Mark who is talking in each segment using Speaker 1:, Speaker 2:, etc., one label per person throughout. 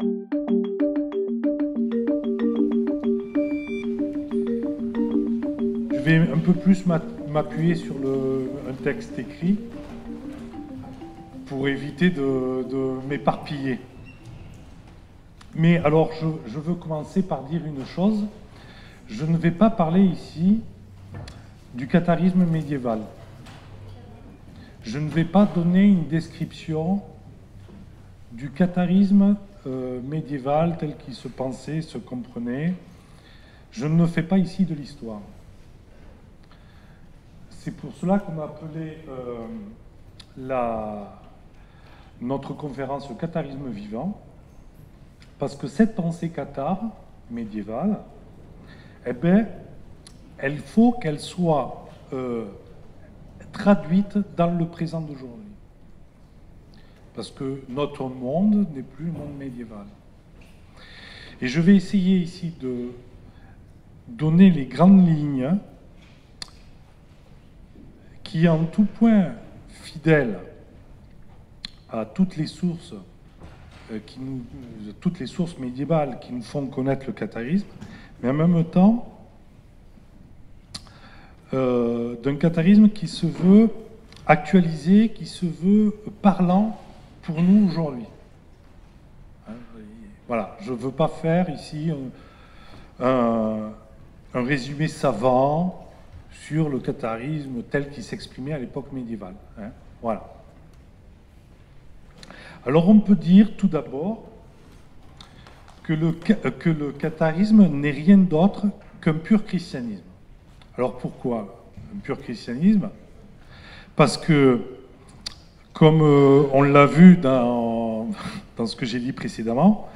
Speaker 1: Je vais un peu plus m'appuyer sur un texte écrit pour éviter de m'éparpiller. Mais alors, je veux commencer par dire une chose. Je ne vais pas parler ici du catharisme médiéval. Je ne vais pas donner une description du catharisme médiéval tel qu'il se pensait, se comprenait. Je ne fais pas ici de l'histoire. C'est pour cela qu'on a appelé notre conférence le catharisme vivant, parce que cette pensée cathare médiévale, eh bien, il faut qu'elle soit traduite dans le présent d'aujourd'hui. Parce que notre monde n'est plus le monde médiéval. Et je vais essayer ici de donner les grandes lignes qui, en tout point fidèles à toutes les sources médiévales qui nous font connaître le catharisme, mais en même temps d'un catharisme qui se veut actualisé, qui se veut parlant pour nous aujourd'hui. Voilà, je ne veux pas faire ici un résumé savant sur le catharisme tel qu'il s'exprimait à l'époque médiévale. Voilà. Alors on peut dire tout d'abord que le catharisme n'est rien d'autre qu'un pur christianisme. Alors pourquoi un pur christianisme? Parce que, comme on l'a vu dans ce que j'ai dit précédemment,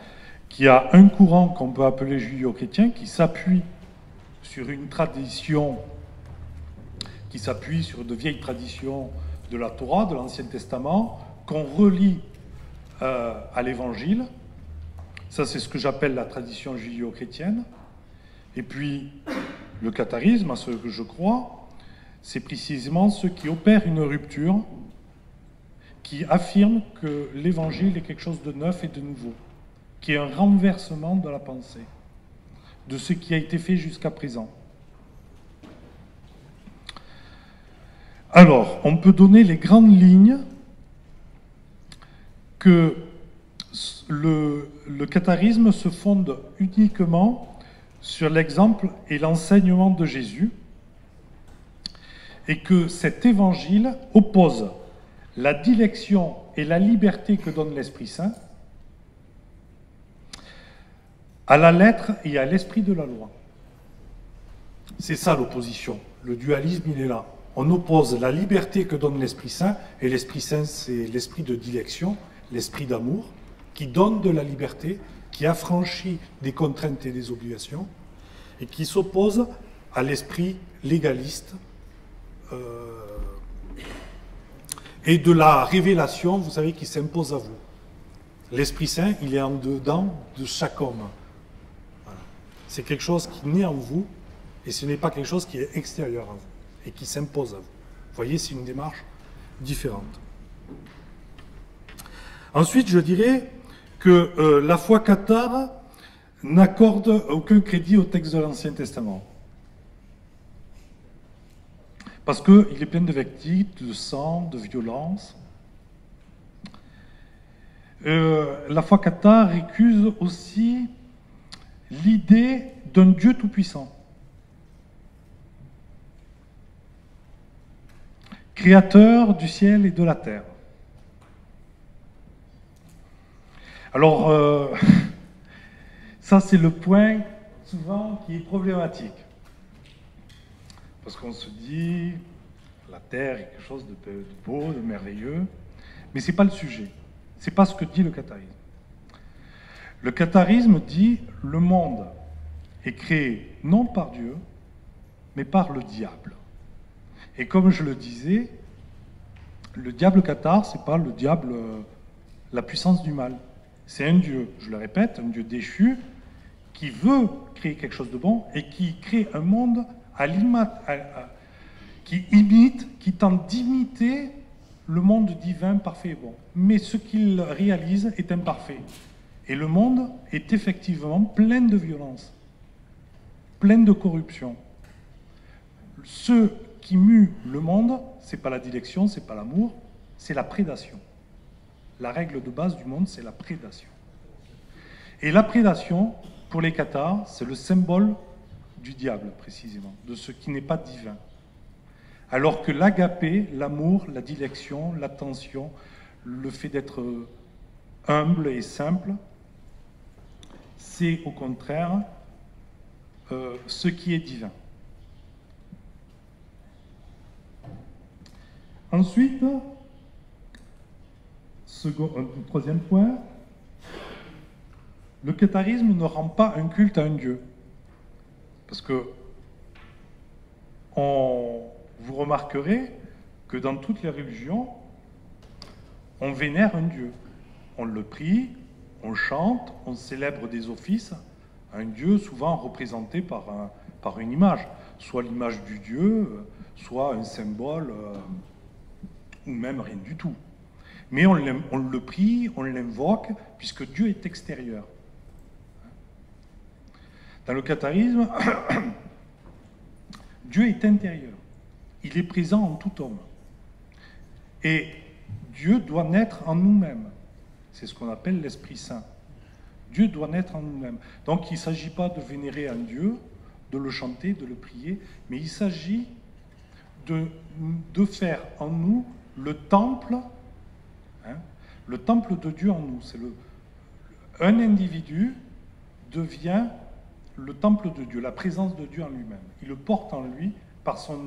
Speaker 1: qu'il y a un courant qu'on peut appeler judéo-chrétien qui s'appuie sur une tradition, qui s'appuie sur de vieilles traditions de la Torah, de l'Ancien Testament, qu'on relie à l'Évangile. Ça, c'est ce que j'appelle la tradition judéo-chrétienne. Et puis, le catharisme, à ce que je crois, c'est précisément ce qui opère une rupture, qui affirme que l'Évangile est quelque chose de neuf et de nouveau, qui est un renversement de la pensée, de ce qui a été fait jusqu'à présent. Alors, on peut donner les grandes lignes que le catharisme se fonde uniquement sur l'exemple et l'enseignement de Jésus, et que cet évangile oppose la dilection et la liberté que donne l'Esprit Saint à la lettre et à l'esprit de la loi. C'est ça l'opposition. Le dualisme, il est là. On oppose la liberté que donne l'Esprit Saint, et l'Esprit Saint, c'est l'esprit de dilection, l'esprit d'amour, qui donne de la liberté, qui affranchit des contraintes et des obligations, et qui s'oppose à l'esprit légaliste et de la révélation, vous savez, qui s'impose à vous. L'Esprit Saint, il est en dedans de chaque homme. Voilà. C'est quelque chose qui naît en vous, et ce n'est pas quelque chose qui est extérieur à vous, et qui s'impose à vous. Vous voyez, c'est une démarche différente. Ensuite, je dirais que la foi cathare n'accorde aucun crédit au texte de l'Ancien Testament. Parce qu'il est plein de victimes, de sang, de violence. La foi cathare récuse aussi l'idée d'un Dieu tout-puissant, créateur du ciel et de la terre. Alors, ça c'est le point souvent qui est problématique. Parce qu'on se dit, la terre est quelque chose de beau, de merveilleux, mais ce n'est pas le sujet. Ce n'est pas ce que dit le catharisme. Le catharisme dit, le monde est créé non par Dieu, mais par le diable. Et comme je le disais, le diable cathare, ce n'est pas le diable, la puissance du mal. C'est un Dieu, je le répète, un Dieu déchu, qui veut créer quelque chose de bon et qui crée un monde qui tente d'imiter le monde divin parfait et bon. Mais ce qu'il réalise est imparfait. Et le monde est effectivement plein de violence, plein de corruption. Ce qui mue le monde, c'est pas la dilection, c'est pas l'amour, c'est la prédation. La règle de base du monde, c'est la prédation. Et la prédation, pour les cathares, c'est le symbole du diable, précisément, de ce qui n'est pas divin. Alors que l'agapé, l'amour, la dilection, l'attention, le fait d'être humble et simple, c'est au contraire ce qui est divin. Ensuite, troisième point, le catharisme ne rend pas un culte à un dieu. Parce que vous remarquerez que dans toutes les religions, on vénère un dieu. On le prie, on chante, on célèbre des offices, un dieu souvent représenté par une image, soit l'image du dieu, soit un symbole, ou même rien du tout. Mais on le prie, on l'invoque, puisque Dieu est extérieur. Dans le catharisme, Dieu est intérieur. Il est présent en tout homme. Et Dieu doit naître en nous-mêmes. C'est ce qu'on appelle l'Esprit Saint. Dieu doit naître en nous-mêmes. Donc il ne s'agit pas de vénérer un Dieu, de le chanter, de le prier, mais il s'agit de faire en nous le temple de Dieu en nous. Un individu devient le temple de Dieu, la présence de Dieu en lui-même. Il le porte en lui par son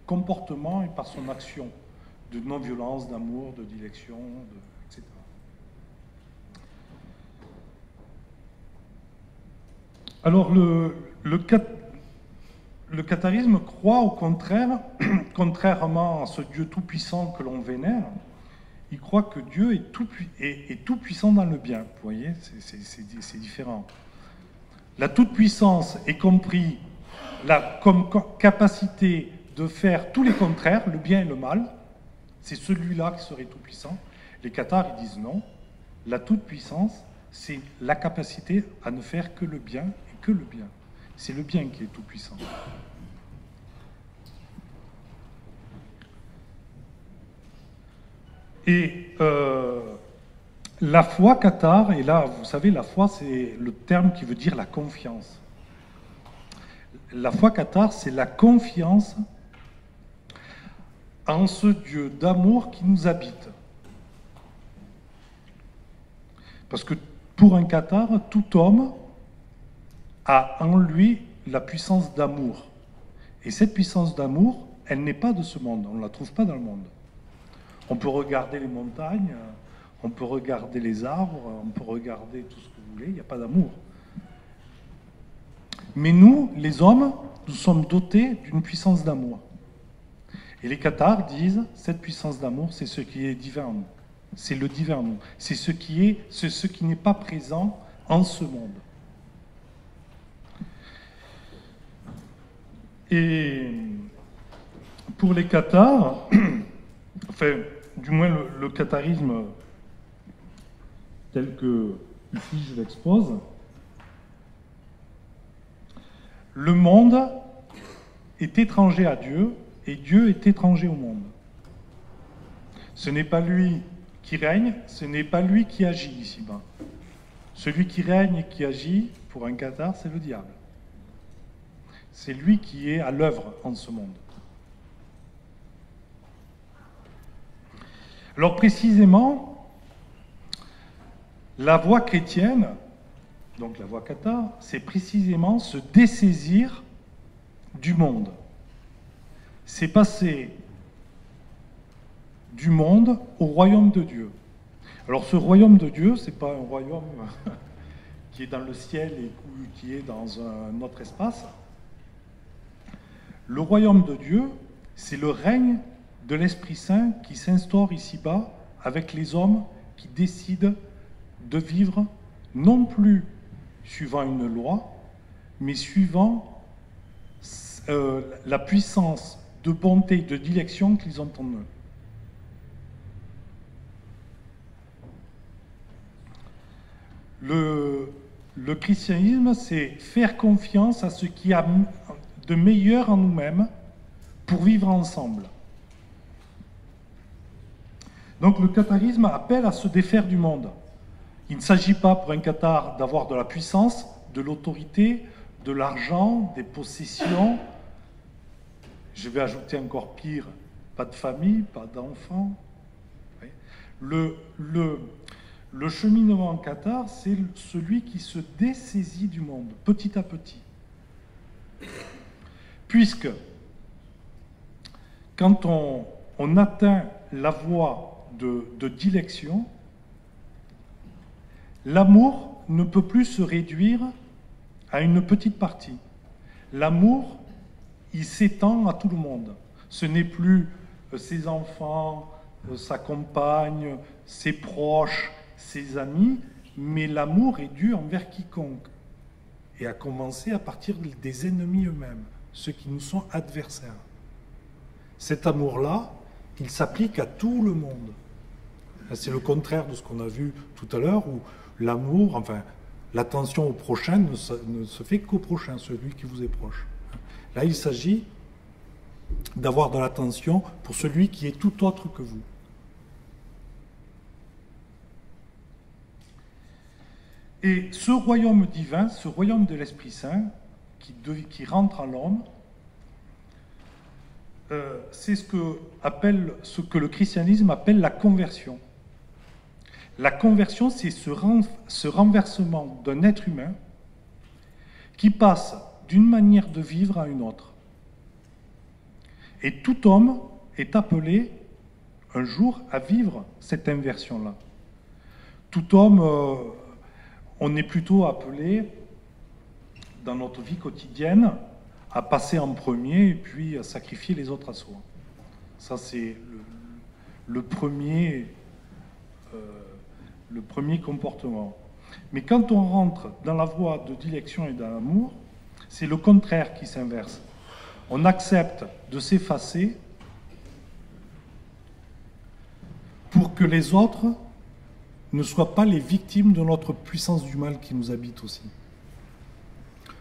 Speaker 1: comportement et par son action de non-violence, d'amour, de dilection, etc. Alors le catharisme croit au contraire, contrairement à ce Dieu tout-puissant que l'on vénère, il croit que Dieu est tout-puissant dans le bien. Vous voyez, c'est différent. La toute-puissance est compris comme capacité de faire tous les contraires, le bien et le mal. C'est celui-là qui serait tout-puissant. Les cathares, ils disent non. La toute-puissance, c'est la capacité à ne faire que le bien et que le bien. C'est le bien qui est tout-puissant. Et la foi cathare, et là, vous savez, la foi, c'est le terme qui veut dire la confiance. La foi cathare, c'est la confiance en ce Dieu d'amour qui nous habite. Parce que pour un cathare, tout homme a en lui la puissance d'amour. Et cette puissance d'amour, elle n'est pas de ce monde, on ne la trouve pas dans le monde. On peut regarder les montagnes, on peut regarder les arbres, on peut regarder tout ce que vous voulez, il n'y a pas d'amour. Mais nous, les hommes, nous sommes dotés d'une puissance d'amour. Et les cathares disent, cette puissance d'amour, c'est ce qui est divin en nous. C'est le divin en nous. C'est ce qui n'est pas présent en ce monde. Et pour les cathares, enfin, du moins le catharisme tel que ici je l'expose, le monde est étranger à Dieu et Dieu est étranger au monde. Ce n'est pas lui qui règne, ce n'est pas lui qui agit ici-bas. Celui qui règne et qui agit, pour un cathare, c'est le diable. C'est lui qui est à l'œuvre en ce monde. Alors précisément, la voie chrétienne, donc la voie cathare, c'est précisément se dessaisir du monde. C'est passer du monde au royaume de Dieu. Alors ce royaume de Dieu, ce n'est pas un royaume qui est dans le ciel et qui est dans un autre espace. Le royaume de Dieu, c'est le règne de l'Esprit Saint qui s'instaure ici-bas avec les hommes qui décident de vivre non plus suivant une loi, mais suivant la puissance de bonté, de dilection qu'ils ont en eux. le christianisme, c'est faire confiance à ce qu'il y a de meilleur en nous-mêmes pour vivre ensemble. Donc le catharisme appelle à se défaire du monde. Il ne s'agit pas pour un cathare d'avoir de la puissance, de l'autorité, de l'argent, des possessions. Je vais ajouter encore pire, pas de famille, pas d'enfants. Le cheminement en cathare, c'est celui qui se dessaisit du monde, petit à petit. Puisque, quand on atteint la voie de dilection, l'amour ne peut plus se réduire à une petite partie. L'amour, il s'étend à tout le monde. Ce n'est plus ses enfants, sa compagne, ses proches, ses amis, mais l'amour est dû envers quiconque. Et à commencer à partir des ennemis eux-mêmes, ceux qui nous sont adversaires. Cet amour-là, il s'applique à tout le monde. C'est le contraire de ce qu'on a vu tout à l'heure, où l'amour, enfin, l'attention au prochain ne se fait qu'au prochain, celui qui vous est proche. Là, il s'agit d'avoir de l'attention pour celui qui est tout autre que vous. Et ce royaume divin, ce royaume de l'Esprit Saint, qui rentre en l'homme, c'est ce que le christianisme appelle la conversion. La conversion, c'est ce renversement d'un être humain qui passe d'une manière de vivre à une autre. Et tout homme est appelé un jour à vivre cette inversion-là. Tout homme, on est plutôt appelé, dans notre vie quotidienne, à passer en premier et puis à sacrifier les autres à soi. Ça, c'est le premier comportement. Mais quand on rentre dans la voie de dilection et d'amour, c'est le contraire qui s'inverse. On accepte de s'effacer pour que les autres ne soient pas les victimes de notre puissance du mal qui nous habite aussi.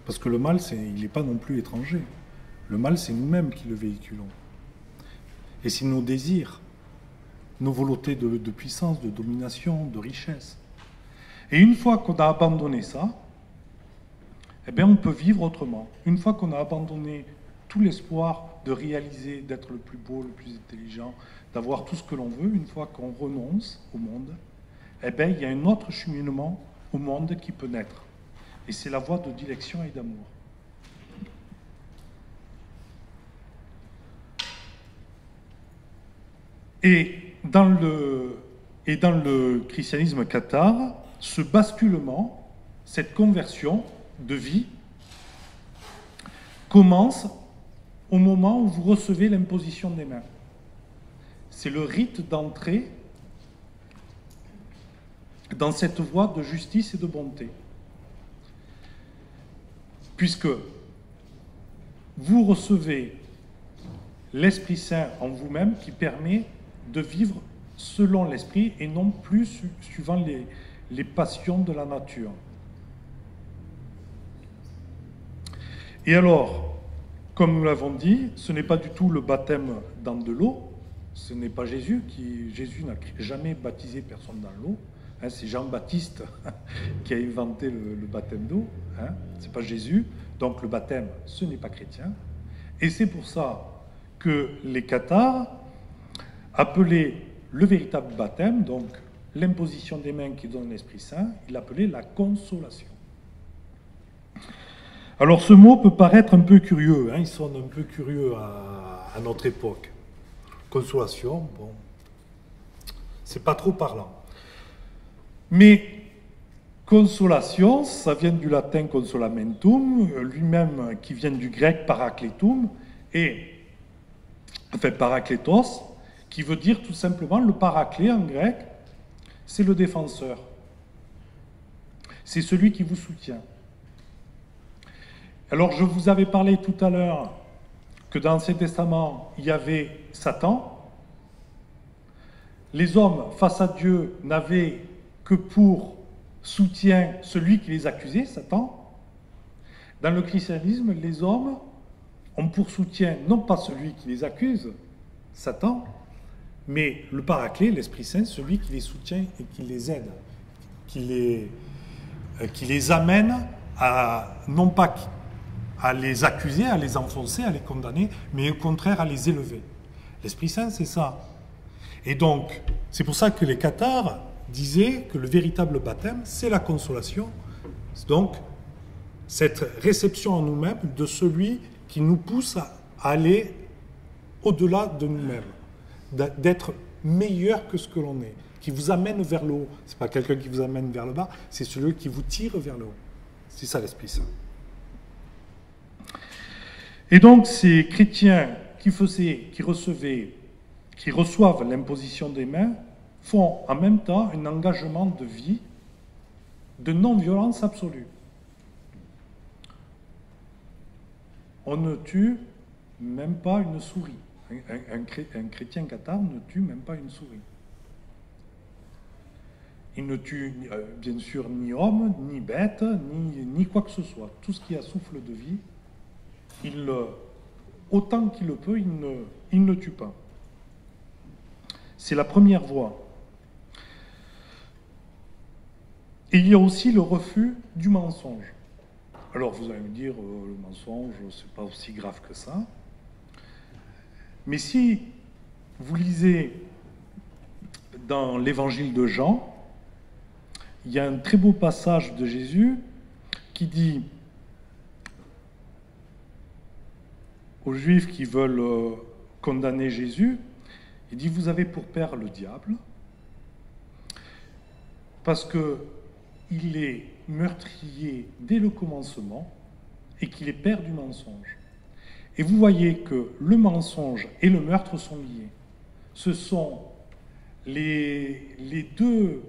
Speaker 1: Parce que le mal, il n'est pas non plus étranger. Le mal, c'est nous-mêmes qui le véhiculons. Et c'est nos désirs, nos volontés de puissance, de domination, de richesse. Et une fois qu'on a abandonné ça, eh bien, on peut vivre autrement. Une fois qu'on a abandonné tout l'espoir de réaliser, d'être le plus beau, le plus intelligent, d'avoir tout ce que l'on veut, une fois qu'on renonce au monde, eh bien, il y a un autre cheminement au monde qui peut naître. Et c'est la voie de dilection et d'amour. Et dans le christianisme cathare, ce basculement, cette conversion de vie, commence au moment où vous recevez l'imposition des mains. C'est le rite d'entrée dans cette voie de justice et de bonté. Puisque vous recevez l'Esprit Saint en vous-même qui permet de vivre selon l'Esprit et non plus suivant les passions de la nature. Et alors, comme nous l'avons dit, ce n'est pas du tout le baptême dans de l'eau, ce n'est pas Jésus n'a jamais baptisé personne dans l'eau, hein, c'est Jean-Baptiste qui a inventé le baptême d'eau, hein, c'est pas Jésus, donc le baptême, ce n'est pas chrétien, et c'est pour ça que les cathares appelaient le véritable baptême, donc l'imposition des mains qui donne l'Esprit Saint, ils l'appelaient la consolation. Alors ce mot peut paraître un peu curieux, hein, il sonne un peu curieux à notre époque. Consolation, bon, c'est pas trop parlant. Mais consolation, ça vient du latin consolamentum, lui-même qui vient du grec parakletum, parakletos, qui veut dire tout simplement, le paraclet en grec, c'est le défenseur. C'est celui qui vous soutient. Alors, je vous avais parlé tout à l'heure que dans l'Ancien Testament, il y avait Satan. Les hommes, face à Dieu, n'avaient que pour soutient celui qui les accusait, Satan. Dans le christianisme, les hommes ont pour soutien non pas celui qui les accuse, Satan, mais le Paraclet, l'Esprit Saint, celui qui les soutient et qui les aide, qui les amène à, non pas à les accuser, à les enfoncer, à les condamner, mais au contraire à les élever. L'Esprit Saint, c'est ça. Et donc, c'est pour ça que les cathares disaient que le véritable baptême, c'est la consolation. Donc, cette réception en nous-mêmes de celui qui nous pousse à aller au-delà de nous-mêmes, d'être meilleur que ce que l'on est, qui vous amène vers le haut. Ce n'est pas quelqu'un qui vous amène vers le bas, c'est celui qui vous tire vers le haut. C'est ça l'Esprit Saint. Et donc, ces chrétiens qui reçoivent l'imposition des mains, font en même temps un engagement de vie de non-violence absolue. On ne tue même pas une souris. Un chrétien cathare ne tue même pas une souris. Il ne tue bien sûr ni homme, ni bête, ni quoi que ce soit. Tout ce qui a souffle de vie, autant qu'il le peut, il ne tue pas. C'est la première voie. Et il y a aussi le refus du mensonge. Alors vous allez me dire, le mensonge, c'est pas aussi grave que ça. Mais si vous lisez dans l'évangile de Jean, il y a un très beau passage de Jésus qui dit aux Juifs qui veulent condamner Jésus, il dit « Vous avez pour père le diable, parce qu'il est meurtrier dès le commencement et qu'il est père du mensonge. » Et vous voyez que le mensonge et le meurtre sont liés. Ce sont les deux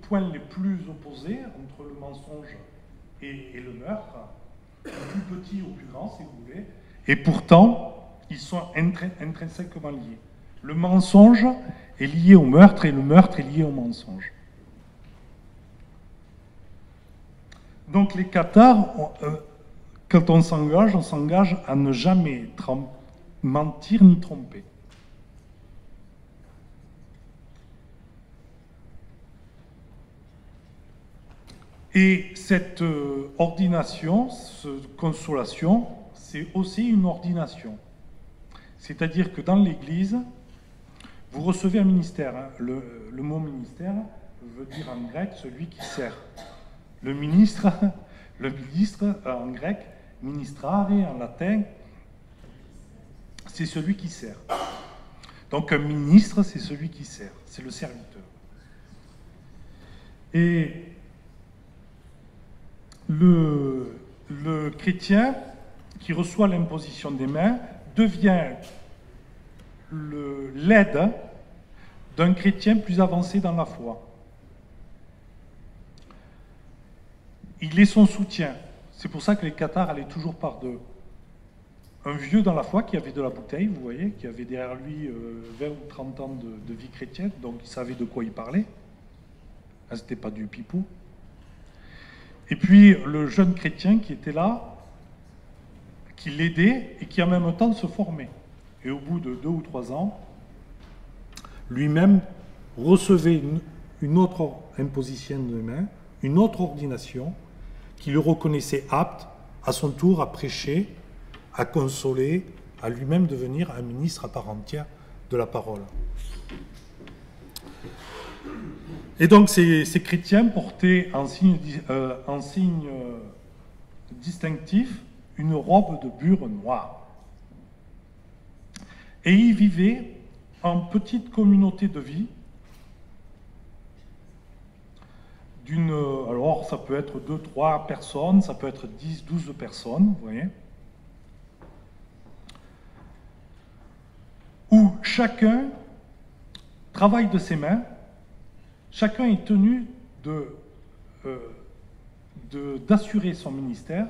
Speaker 1: points les plus opposés entre le mensonge et le meurtre, du plus petit au plus grand, si vous voulez, et pourtant, ils sont intrinsèquement liés. Le mensonge est lié au meurtre et le meurtre est lié au mensonge. Donc les cathares, quand on s'engage à ne jamais mentir ni tromper. Et cette ordination, cette consolation, c'est aussi une ordination. C'est-à-dire que dans l'Église, vous recevez un ministère. Hein. Le mot ministère veut dire en grec celui qui sert. Le ministre en grec, ministrare en latin, c'est celui qui sert. Donc un ministre, c'est celui qui sert, c'est le serviteur. Et le chrétien qui reçoit l'imposition des mains devient l'aide d'un chrétien plus avancé dans la foi. Il est son soutien. C'est pour ça que les cathares allaient toujours par deux. Un vieux dans la foi qui avait de la bouteille, vous voyez, qui avait derrière lui 20 ou 30 ans de vie chrétienne, donc il savait de quoi il parlait. Là, c'était pas du pipeau. Et puis le jeune chrétien qui était là, qui l'aidait et qui en même temps se formait. Et au bout de 2 ou 3 ans, lui-même recevait une autre imposition de main, une autre ordination, qui le reconnaissait apte à son tour à prêcher, à consoler, à lui-même devenir un ministre à part entière de la parole. Et donc ces chrétiens portaient en signe distinctif une robe de bure noire. Et ils vivaient en petite communauté de vie, alors ça peut être 2, 3 personnes, ça peut être 10, 12 personnes, vous voyez, où chacun travaille de ses mains, chacun est tenu d'assurer son ministère,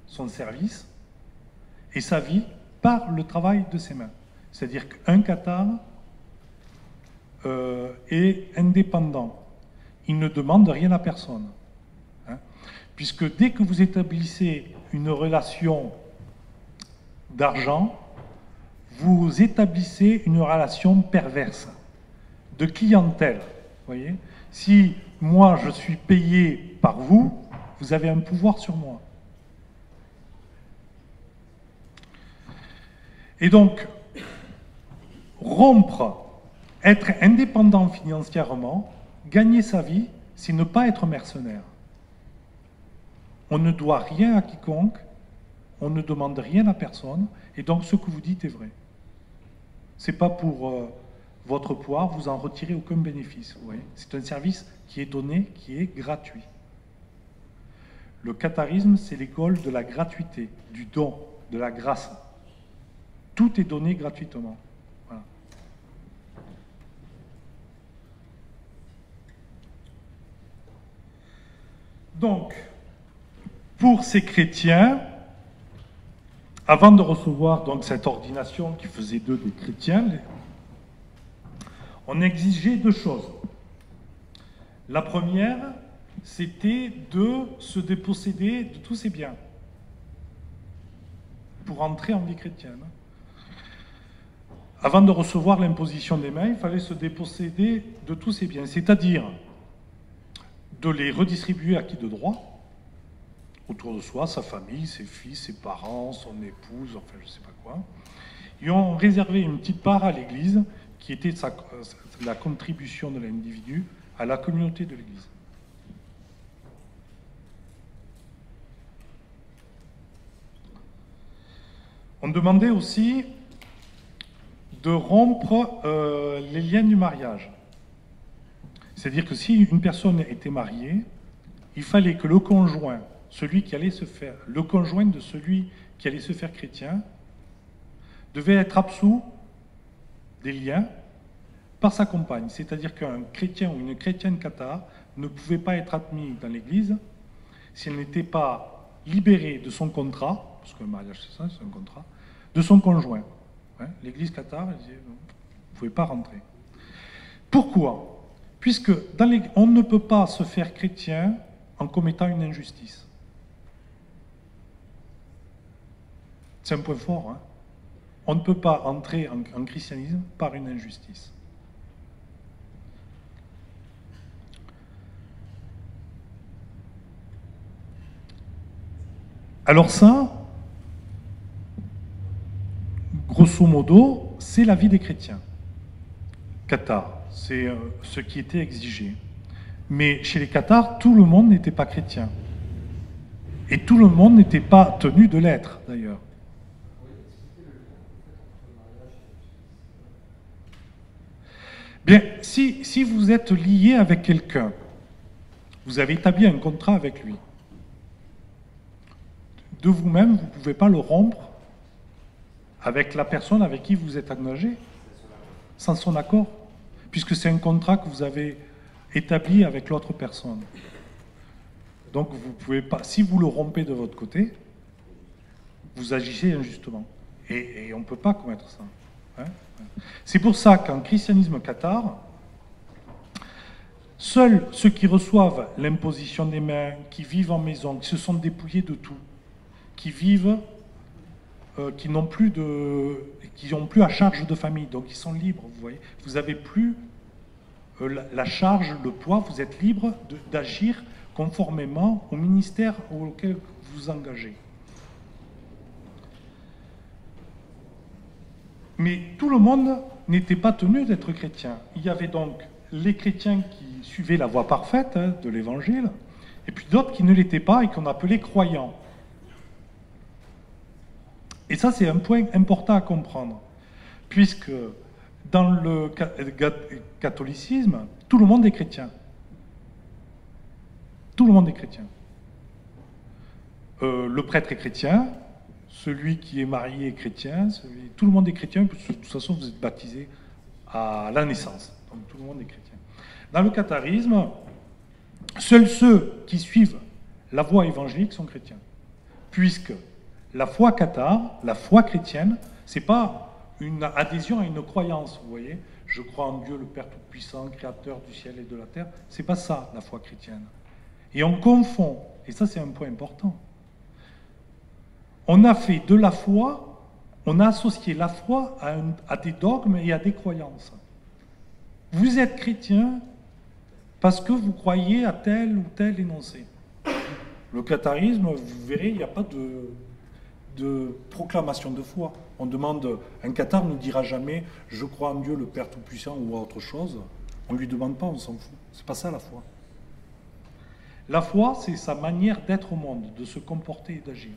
Speaker 1: son service et sa vie par le travail de ses mains. C'est-à-dire qu'un cathare est indépendant. Il ne demande rien à personne. Hein. Puisque dès que vous établissez une relation d'argent, vous établissez une relation perverse, de clientèle. Voyez ? Si moi je suis payé par vous, vous avez un pouvoir sur moi. Et donc, rompre, être indépendant financièrement, gagner sa vie, c'est ne pas être mercenaire. On ne doit rien à quiconque, on ne demande rien à personne, et donc ce que vous dites est vrai. C'est pas pour votre pouvoir, vous en retirez aucun bénéfice. Vous voyez ? C'est un service qui est donné, qui est gratuit. Le catharisme, c'est l'école de la gratuité, du don, de la grâce. Tout est donné gratuitement. Voilà. Donc, pour ces chrétiens, avant de recevoir donc cette ordination qui faisait d'eux des chrétiens, on exigeait deux choses. La première, c'était de se déposséder de tous ses biens pour entrer en vie chrétienne. Avant de recevoir l'imposition des mains, il fallait se déposséder de tous ses biens, c'est-à-dire de les redistribuer à qui de droit, autour de soi, sa famille, ses fils, ses parents, son épouse, enfin je ne sais pas quoi. Ils ont réservé une petite part à l'Église, qui était la contribution de l'individu à la communauté de l'Église. On demandait aussi de rompre les liens du mariage. C'est-à-dire que si une personne était mariée, il fallait que le conjoint, le conjoint de celui qui allait se faire chrétien, devait être absous des liens par sa compagne. C'est-à-dire qu'un chrétien ou une chrétienne cathare ne pouvait pas être admis dans l'Église si elle n'était pas libérée de son contrat, parce qu'un mariage c'est ça, c'est un contrat, de son conjoint. Hein, l'Église cathare, elle disait, vous ne pouvez pas rentrer. Pourquoi ? Puisque on ne peut pas se faire chrétien en commettant une injustice. C'est un point fort. Hein. On ne peut pas entrer en christianisme par une injustice. Alors ça, grosso modo, c'est la vie des chrétiens cathares. C'est ce qui était exigé. Mais chez les cathares, tout le monde n'était pas chrétien. Et tout le monde n'était pas tenu de l'être, d'ailleurs. Bien, si vous êtes lié avec quelqu'un, vous avez établi un contrat avec lui, de vous-même, vous ne pouvez pas le rompre avec la personne avec qui vous êtes engagé, sans son accord, puisque c'est un contrat que vous avez établi avec l'autre personne. Donc vous pouvez pas, si vous le rompez de votre côté, vous agissez injustement. Et on ne peut pas commettre ça. Hein. C'est pour ça qu'en christianisme cathare, seuls ceux qui reçoivent l'imposition des mains, qui vivent en maison, qui se sont dépouillés de tout, qui vivent, qui n'ont plus à charge de famille, donc ils sont libres, vous voyez. Vous n'avez plus la charge, le poids, vous êtes libre d'agir conformément au ministère auquel vous vous engagez. Mais tout le monde n'était pas tenu d'être chrétien. Il y avait donc les chrétiens qui suivaient la voie parfaite de l'Évangile, et puis d'autres qui ne l'étaient pas et qu'on appelait croyants. Et ça, c'est un point important à comprendre, puisque dans le catholicisme, tout le monde est chrétien. Tout le monde est chrétien. Le prêtre est chrétien, celui qui est marié est chrétien, tout le monde est chrétien, parce que de toute façon, vous êtes baptisé à la naissance. Donc tout le monde est chrétien. Dans le catharisme, seuls ceux qui suivent la voie évangélique sont chrétiens, puisque la foi cathare, la foi chrétienne, c'est pas une adhésion à une croyance, vous voyez. Je crois en Dieu, le Père Tout-Puissant, Créateur du ciel et de la terre. C'est pas ça, la foi chrétienne. Et on confond, et ça c'est un point important, on a fait de la foi, on a associé la foi à des dogmes et à des croyances. Vous êtes chrétien parce que vous croyez à tel ou tel énoncé. Le catharisme, vous verrez, il n'y a pas de proclamation de foi. On demande, un cathare ne dira jamais « je crois en Dieu, le Père Tout-Puissant » ou autre chose. On ne lui demande pas, on s'en fout. C'est pas ça la foi. La foi, c'est sa manière d'être au monde, de se comporter et d'agir.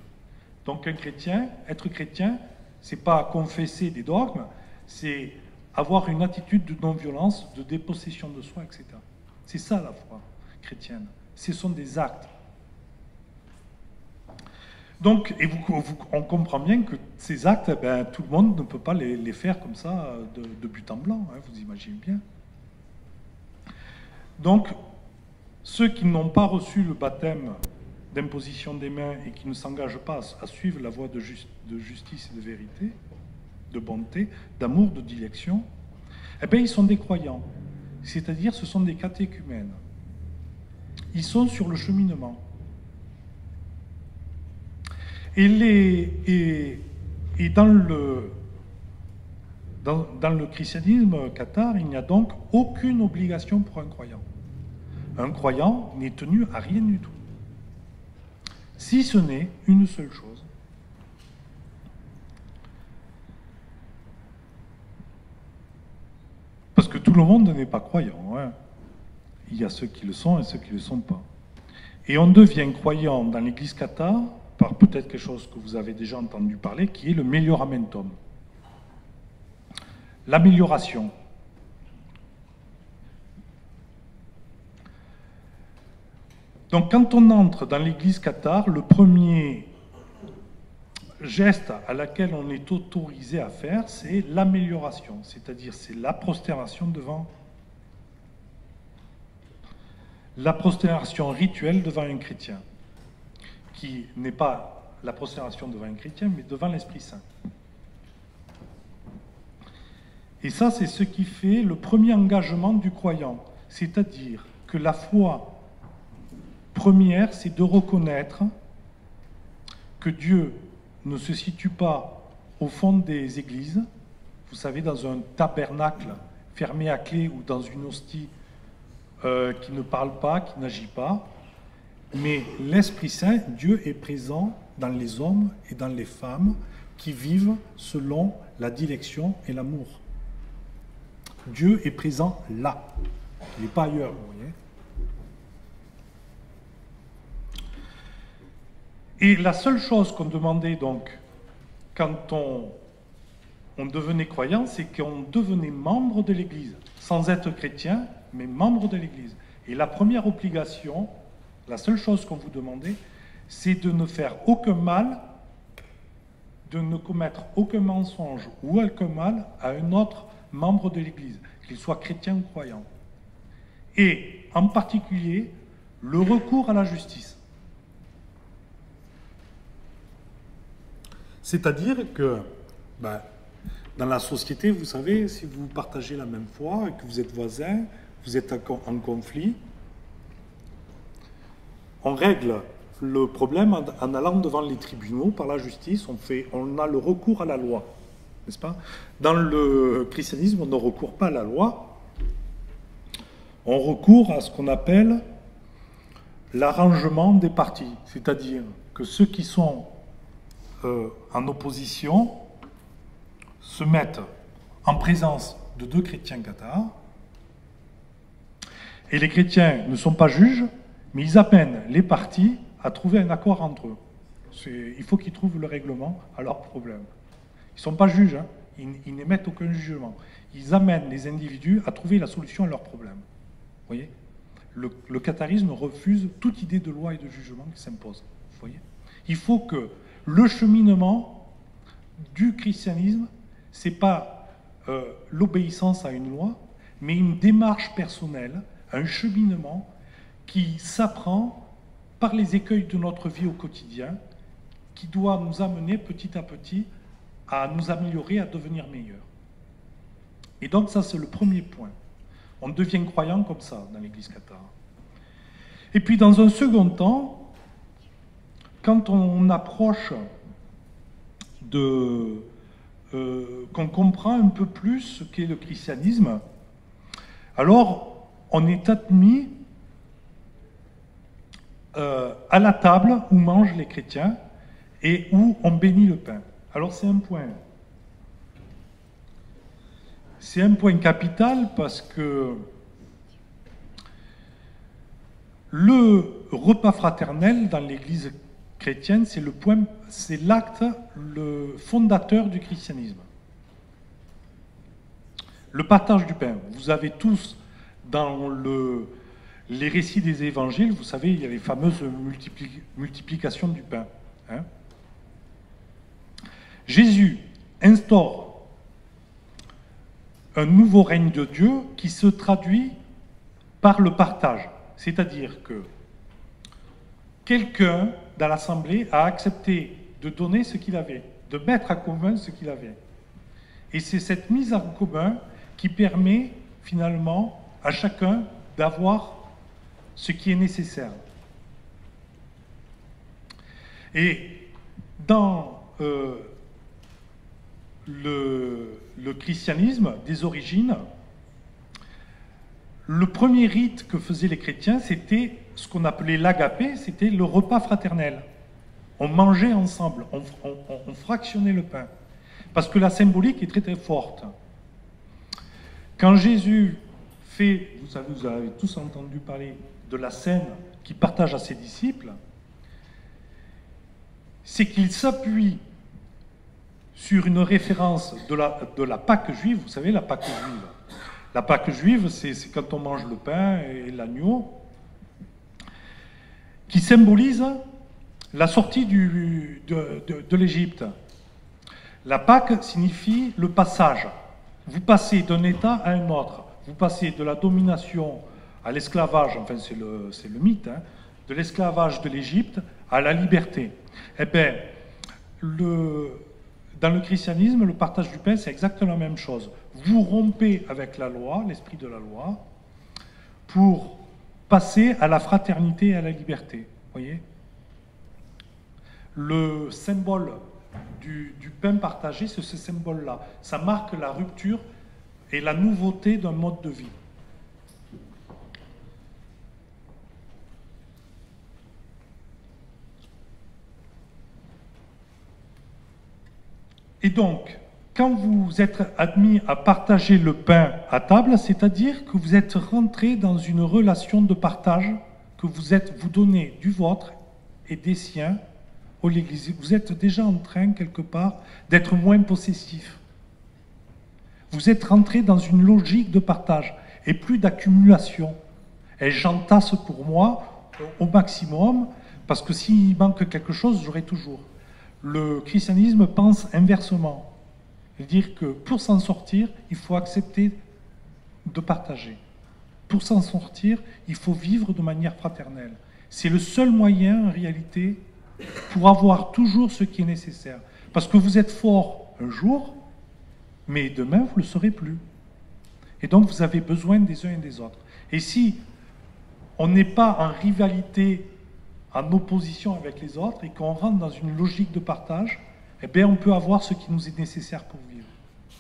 Speaker 1: Donc un chrétien, être chrétien, c'est pas confesser des dogmes, c'est avoir une attitude de non-violence, de dépossession de soi, etc. C'est ça la foi chrétienne. Ce sont des actes. Donc, et on comprend bien que ces actes, ben, tout le monde ne peut pas les faire comme ça de but en blanc, hein, vous imaginez bien. Donc, ceux qui n'ont pas reçu le baptême d'imposition des mains et qui ne s'engagent pas à suivre la voie de justice et de vérité, de bonté, d'amour, de dilection, eh bien, ils sont des croyants. C'est-à-dire, ce sont des catéchumènes. Ils sont sur le cheminement. Et dans le christianisme cathare, il n'y a donc aucune obligation pour un croyant. Un croyant n'est tenu à rien du tout. Si ce n'est une seule chose. Parce que tout le monde n'est pas croyant. Hein. Il y a ceux qui le sont et ceux qui ne le sont pas. Et on devient croyant dans l'Église cathare par peut-être quelque chose que vous avez déjà entendu parler, qui est le melioramentum. L'amélioration. Donc quand on entre dans l'Église cathare, le premier geste à laquelle on est autorisé à faire, c'est l'amélioration, c'est-à-dire c'est la prosternation devant la prosternation rituelle devant un chrétien, qui n'est pas la prosternation devant un chrétien, mais devant l'Esprit Saint. Et ça, c'est ce qui fait le premier engagement du croyant, c'est-à-dire que la foi première, c'est de reconnaître que Dieu ne se situe pas au fond des églises, vous savez, dans un tabernacle fermé à clé ou dans une hostie qui ne parle pas, qui n'agit pas, mais l'Esprit Saint, Dieu est présent dans les hommes et dans les femmes qui vivent selon la dilection et l'amour. Dieu est présent là, il n'est pas ailleurs, vous voyez. Et la seule chose qu'on demandait donc quand on devenait croyant, c'est qu'on devenait membre de l'Église, sans être chrétien, mais membre de l'Église. Et la première obligation, la seule chose qu'on vous demandait, c'est de ne faire aucun mal, de ne commettre aucun mensonge ou aucun mal à un autre membre de l'Église, qu'il soit chrétien ou croyant. Et en particulier, le recours à la justice. C'est-à-dire que dans la société, vous savez, si vous partagez la même foi et que vous êtes voisins, vous êtes en conflit, on règle le problème en allant devant les tribunaux par la justice, on a le recours à la loi, n'est-ce pas? Dans le christianisme, on ne recourt pas à la loi, on recourt à ce qu'on appelle l'arrangement des parties, c'est-à-dire que ceux qui sont en opposition se mettent en présence de deux chrétiens cathares, et les chrétiens ne sont pas juges, mais ils amènent les parties à trouver un accord entre eux. Il faut qu'ils trouvent le règlement à leurs problèmes. Ils ne sont pas juges, hein, ils n'émettent aucun jugement. Ils amènent les individus à trouver la solution à leurs problèmes. Vous voyez ? Le catharisme refuse toute idée de loi et de jugement qui s'impose. Vous voyez ? Il faut que le cheminement du christianisme, ce n'est pas l'obéissance à une loi, mais une démarche personnelle, un cheminement qui s'apprend par les écueils de notre vie au quotidien, qui doit nous amener petit à petit à nous améliorer, à devenir meilleurs. Et donc ça, c'est le premier point. On devient croyant comme ça dans l'Église cathare. Et puis dans un second temps, quand on approche qu'on comprend un peu plus ce qu'est le christianisme, alors on est admis à la table où mangent les chrétiens et où on bénit le pain. Alors c'est un point capital parce que le repas fraternel dans l'Église chrétienne, c'est l'acte, le fondateur du christianisme. Le partage du pain. Vous avez tous dans les récits des évangiles, vous savez, il y a les fameuses multiplications du pain. Hein. Jésus instaure un nouveau règne de Dieu qui se traduit par le partage. C'est-à-dire que quelqu'un dans l'Assemblée a accepté de donner ce qu'il avait, de mettre en commun ce qu'il avait. Et c'est cette mise en commun qui permet finalement à chacun d'avoir ce qui est nécessaire. Et dans le christianisme des origines, le premier rite que faisaient les chrétiens, c'était ce qu'on appelait l'agapé, c'était le repas fraternel. On mangeait ensemble, on fractionnait le pain. Parce que la symbolique est très très forte. Quand Jésus fait, vous avez tous entendu parler de la scène qu'il partage à ses disciples, c'est qu'il s'appuie sur une référence de la Pâque juive. Vous savez, la Pâque juive. La Pâque juive, c'est quand on mange le pain et l'agneau, qui symbolise la sortie de l'Égypte. La Pâque signifie le passage. Vous passez d'un état à un autre. Vous passez de la domination à l'esclavage, enfin c'est le mythe, hein, de l'esclavage de l'Égypte à la liberté. Eh bien, dans le christianisme, le partage du pain, c'est exactement la même chose. Vous rompez avec la loi, l'esprit de la loi, pour passer à la fraternité et à la liberté. Voyez ? Le symbole du pain partagé, c'est ce symbole-là. Ça marque la rupture et la nouveauté d'un mode de vie. Et donc, quand vous êtes admis à partager le pain à table, c'est-à-dire que vous êtes rentré dans une relation de partage, que vous donnez du vôtre et des siens à l'Église. Vous êtes déjà en train, quelque part, d'être moins possessif. Vous êtes rentré dans une logique de partage et plus d'accumulation. Et j'entasse pour moi au maximum, parce que s'il manque quelque chose, j'aurai toujours. Le christianisme pense inversement. C'est-à-dire que pour s'en sortir, il faut accepter de partager. Pour s'en sortir, il faut vivre de manière fraternelle. C'est le seul moyen, en réalité, pour avoir toujours ce qui est nécessaire. Parce que vous êtes fort un jour, mais demain, vous ne le serez plus. Et donc, vous avez besoin des uns et des autres. Et si on n'est pas en rivalité, en opposition avec les autres, et qu'on rentre dans une logique de partage, eh bien, on peut avoir ce qui nous est nécessaire pour vivre.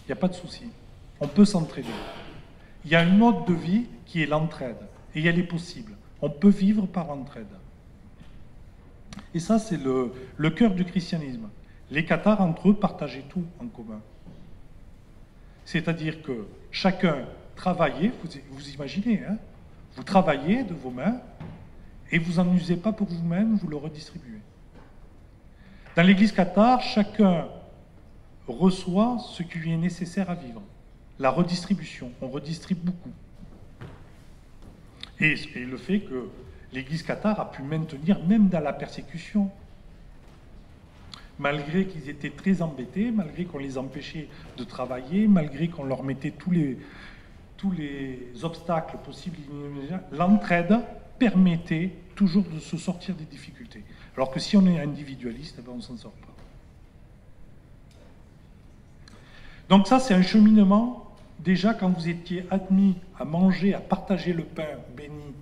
Speaker 1: Il n'y a pas de souci. On peut s'entraider. Il y a un mode de vie qui est l'entraide, et elle est possible. On peut vivre par entraide. Et ça, c'est le cœur du christianisme. Les cathares, entre eux, partageaient tout en commun. C'est-à-dire que chacun travaillait, vous imaginez, hein, vous travaillez de vos mains, et vous n'en usez pas pour vous-même, vous le redistribuez. Dans l'Église cathare, chacun reçoit ce qui lui est nécessaire à vivre. La redistribution, on redistribue beaucoup. Et le fait que l'Église cathare a pu maintenir, même dans la persécution, malgré qu'ils étaient très embêtés, malgré qu'on les empêchait de travailler, malgré qu'on leur mettait tous les obstacles possibles, l'entraide permettait toujours de se sortir des difficultés. Alors que si on est individualiste, eh ben on ne s'en sort pas. Donc ça, c'est un cheminement, déjà quand vous étiez admis à manger, à partager le pain béni,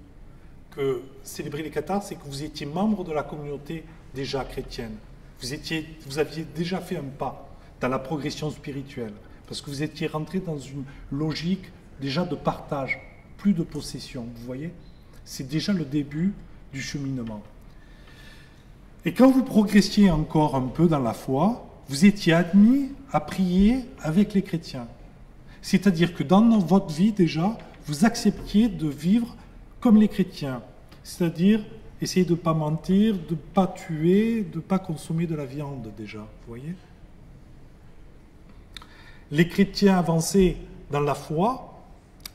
Speaker 1: que célébrer les cathares, c'est que vous étiez membre de la communauté déjà chrétienne. Vous aviez déjà fait un pas dans la progression spirituelle, parce que vous étiez rentré dans une logique déjà de partage, plus de possession, vous voyez? C'est déjà le début du cheminement. Et quand vous progressiez encore un peu dans la foi, vous étiez admis à prier avec les chrétiens. C'est-à-dire que dans votre vie déjà, vous acceptiez de vivre comme les chrétiens. C'est-à-dire essayer de ne pas mentir, de ne pas tuer, de ne pas consommer de la viande déjà. Vous voyez? Les chrétiens avancés dans la foi,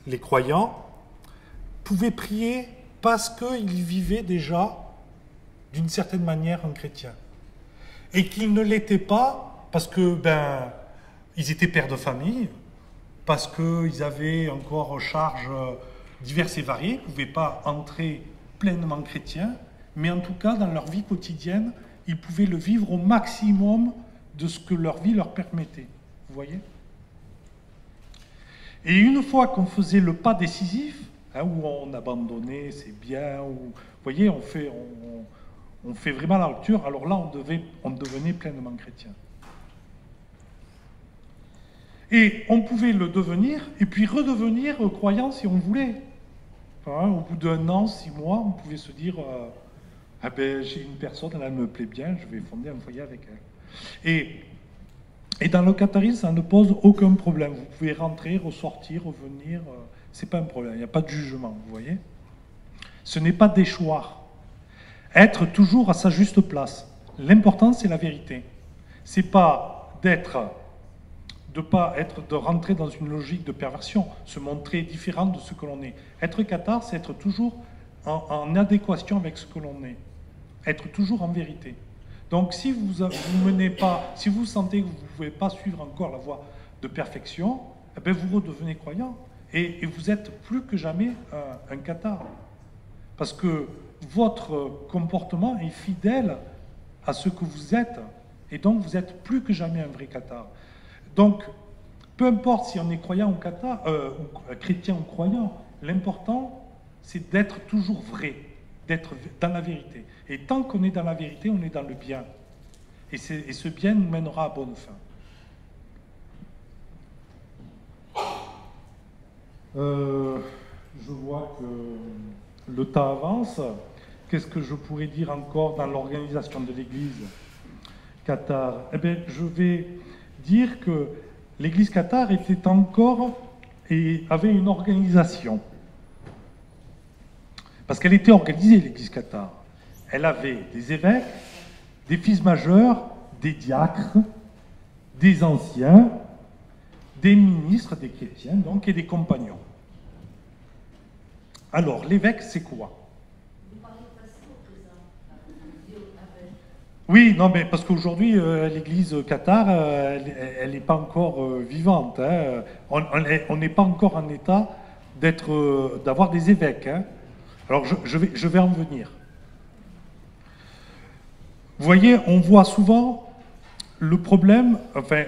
Speaker 1: les croyants, pouvaient prier parce qu'ils vivaient déjà d'une certaine manière en chrétien. Et qu'ils ne l'étaient pas parce que, ils étaient pères de famille, parce qu'ils avaient encore charges diverses et variées, ils ne pouvaient pas entrer pleinement chrétiens, mais en tout cas, dans leur vie quotidienne, ils pouvaient le vivre au maximum de ce que leur vie leur permettait. Vous voyez? Et une fois qu'on faisait le pas décisif, où on abandonnait ses biens, vous voyez, on fait vraiment la rupture, alors là, on devenait pleinement chrétien. Et on pouvait le devenir, et puis redevenir croyant si on voulait. Au bout d'un an, 6 mois, on pouvait se dire j'ai une personne, elle me plaît bien, je vais fonder un foyer avec elle. Et dans le catharisme, ça ne pose aucun problème. Vous pouvez rentrer, ressortir, revenir, c'est pas un problème, il n'y a pas de jugement, vous voyez. Ce n'est pas déchoir. Être toujours à sa juste place. L'important, c'est la vérité. C'est pas de rentrer dans une logique de perversion, se montrer différent de ce que l'on est. Être cathare, c'est être toujours en adéquation avec ce que l'on est. Être toujours en vérité. Donc si vous sentez que vous ne pouvez pas suivre encore la voie de perfection, vous redevenez croyant. Et vous êtes plus que jamais un cathare. Parce que votre comportement est fidèle à ce que vous êtes. Et donc vous êtes plus que jamais un vrai cathare. Donc, peu importe si on est croyant ou cathare, ou chrétien ou croyant, l'important, c'est d'être toujours vrai, d'être dans la vérité. Et tant qu'on est dans la vérité, on est dans le bien. Et ce bien nous mènera à bonne fin. Je vois que le temps avance. Qu'est-ce que je pourrais dire encore dans l'organisation de l'Église cathare? Je vais dire que l'Église cathare était encore et avait une organisation. Parce qu'elle était organisée, l'Église cathare. Elle avait des évêques, des fils majeurs, des diacres, des anciens, des ministres, des chrétiens, donc, et des compagnons. Alors, l'évêque, c'est quoi? Oui, non, mais parce qu'aujourd'hui, l'Église cathare, elle n'est pas encore vivante. Hein. On n'est pas encore en état d'avoir des évêques. Hein. Alors, je vais en venir. Vous voyez, on voit souvent le problème, enfin,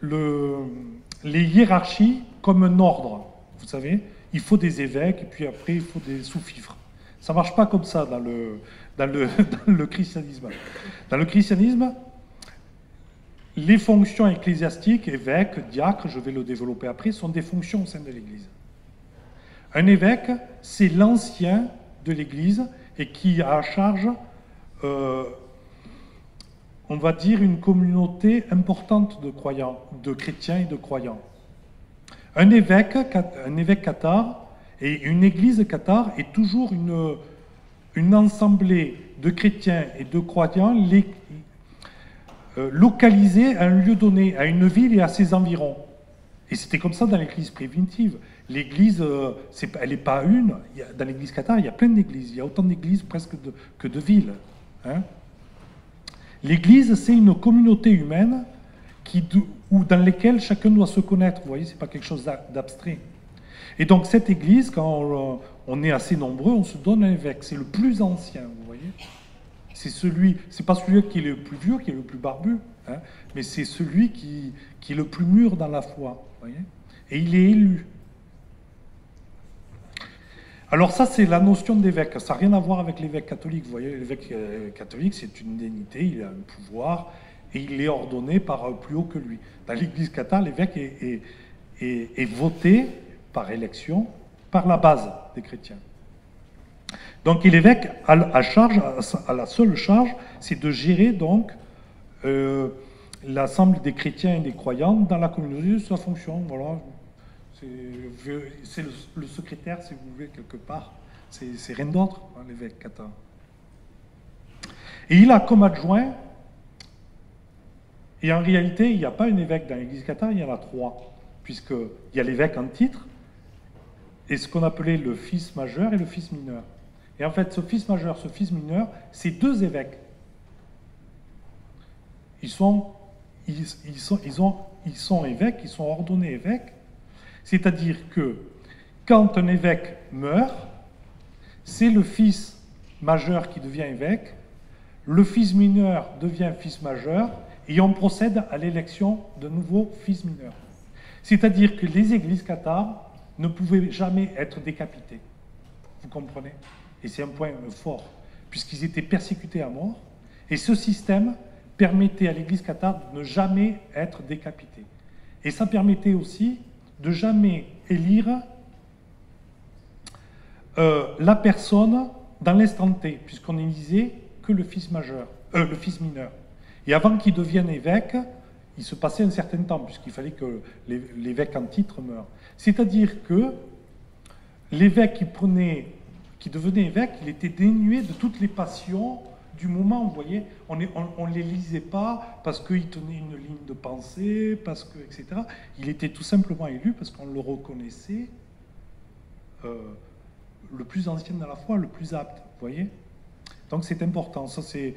Speaker 1: les hiérarchies comme un ordre. Vous savez, il faut des évêques et puis après, il faut des sous-fifres. Ça ne marche pas comme ça dans le christianisme. Dans le christianisme, les fonctions ecclésiastiques, évêques, diacres, je vais le développer après, sont des fonctions au sein de l'Église. Un évêque, c'est l'ancien de l'Église et qui a à charge, on va dire, une communauté importante de croyants, de chrétiens et de croyants. Un évêque cathare et une église cathare est toujours une assemblée de chrétiens et de croyants localisés à un lieu donné, à une ville et à ses environs. Et c'était comme ça dans l'église primitive. L'église, elle n'est pas une. Dans l'église cathare, il y a plein d'églises. Il y a autant d'églises presque que de villes. Hein. L'église, c'est une communauté humaine dans laquelle chacun doit se connaître. Vous voyez, ce n'est pas quelque chose d'abstrait. Et donc cette église, quand on est assez nombreux, on se donne un évêque. C'est le plus ancien, vous voyez. c'est pas celui qui est le plus vieux, qui est le plus barbu, hein, mais c'est celui qui est le plus mûr dans la foi, voyez. Et il est élu. Alors ça, c'est la notion d'évêque. Ça n'a rien à voir avec l'évêque catholique. Vous voyez, l'évêque catholique, c'est une dignité, il a un pouvoir, et il est ordonné par plus haut que lui. Dans l'Église catholique, l'évêque est voté par élection par la base des chrétiens. Donc l'évêque a la seule charge, c'est de gérer donc l'ensemble des chrétiens et des croyants dans la communauté de sa fonction. Voilà. C'est le secrétaire, si vous voulez, quelque part. C'est rien d'autre, hein, l'évêque catholique. Et il a comme adjoint, et en réalité, il n'y a pas un évêque dans l'Église catholique, il y en a trois, puisqu'il y a l'évêque en titre, et ce qu'on appelait le fils majeur et le fils mineur. Et en fait, ce fils majeur, ce fils mineur, c'est deux évêques. Ils sont évêques, ils sont ordonnés évêques, c'est-à-dire que quand un évêque meurt, c'est le fils majeur qui devient évêque, le fils mineur devient fils majeur, et on procède à l'élection d'un nouveau fils mineur. C'est-à-dire que les églises cathares ne pouvaient jamais être décapités. Vous comprenez? Et c'est un point fort, puisqu'ils étaient persécutés à mort, et ce système permettait à l'église cathare de ne jamais être décapité. Et ça permettait aussi de jamais élire la personne dans l'instant T, puisqu'on n'élisait que le fils majeur, le fils mineur. Et avant qu'il devienne évêque, il se passait un certain temps, puisqu'il fallait que l'évêque en titre meure. C'est-à-dire que l'évêque qui devenait évêque, il était dénué de toutes les passions du moment, vous voyez, on ne l'élisait pas parce qu'il tenait une ligne de pensée, parce que, etc. Il était tout simplement élu parce qu'on le reconnaissait le plus ancien dans la foi, le plus apte, vous voyez. Donc c'est important, ça c'est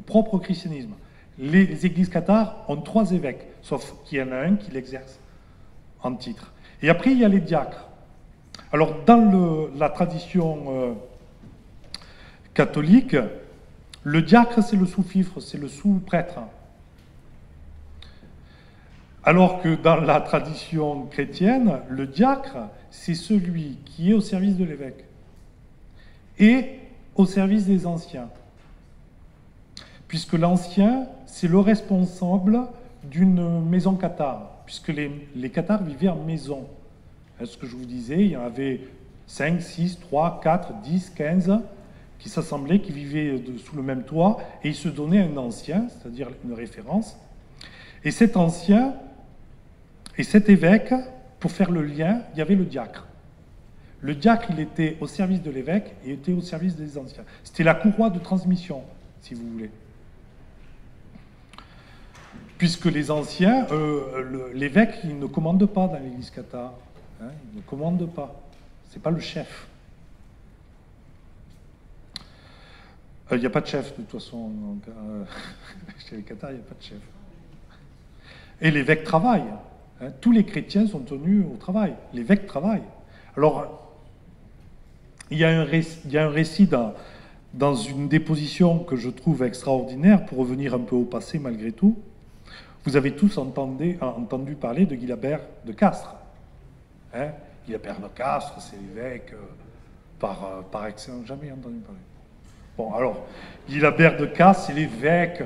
Speaker 1: propre au christianisme. Les églises cathares ont trois évêques, sauf qu'il y en a un qui l'exerce en titre. Et après, il y a les diacres. Alors, dans la tradition catholique, le diacre, c'est le sous-fifre, c'est le sous-prêtre. Alors que dans la tradition chrétienne, le diacre, c'est celui qui est au service de l'évêque et au service des anciens. Puisque l'ancien, c'est le responsable d'une maison cathare, puisque les cathares vivaient en maison. Ce que je vous disais, il y en avait 5, 6, 3, 4, 10, 15 qui s'assemblaient, qui vivaient sous le même toit, et ils se donnaient un ancien, c'est-à-dire une référence. Et cet ancien et cet évêque, pour faire le lien, il y avait le diacre. Le diacre, il était au service de l'évêque et était au service des anciens. C'était la courroie de transmission, si vous voulez. Puisque les anciens, l'évêque, il ne commande pas dans l'église cathare. Hein, il ne commande pas. Ce n'est pas le chef. Il n'y a pas de chef, de toute façon. Chez les cathares, il n'y a pas de chef. Et l'évêque travaille. Hein, tous les chrétiens sont tenus au travail. L'évêque travaille. Alors, il y a un récit dans une déposition que je trouve extraordinaire, pour revenir un peu au passé malgré tout. Vous avez tous entendu parler de Guilabert de Castres. Hein, Guilabert de Castres, c'est l'évêque par excellence. Jamais entendu parler. Bon, alors, Guilabert de Castres, c'est l'évêque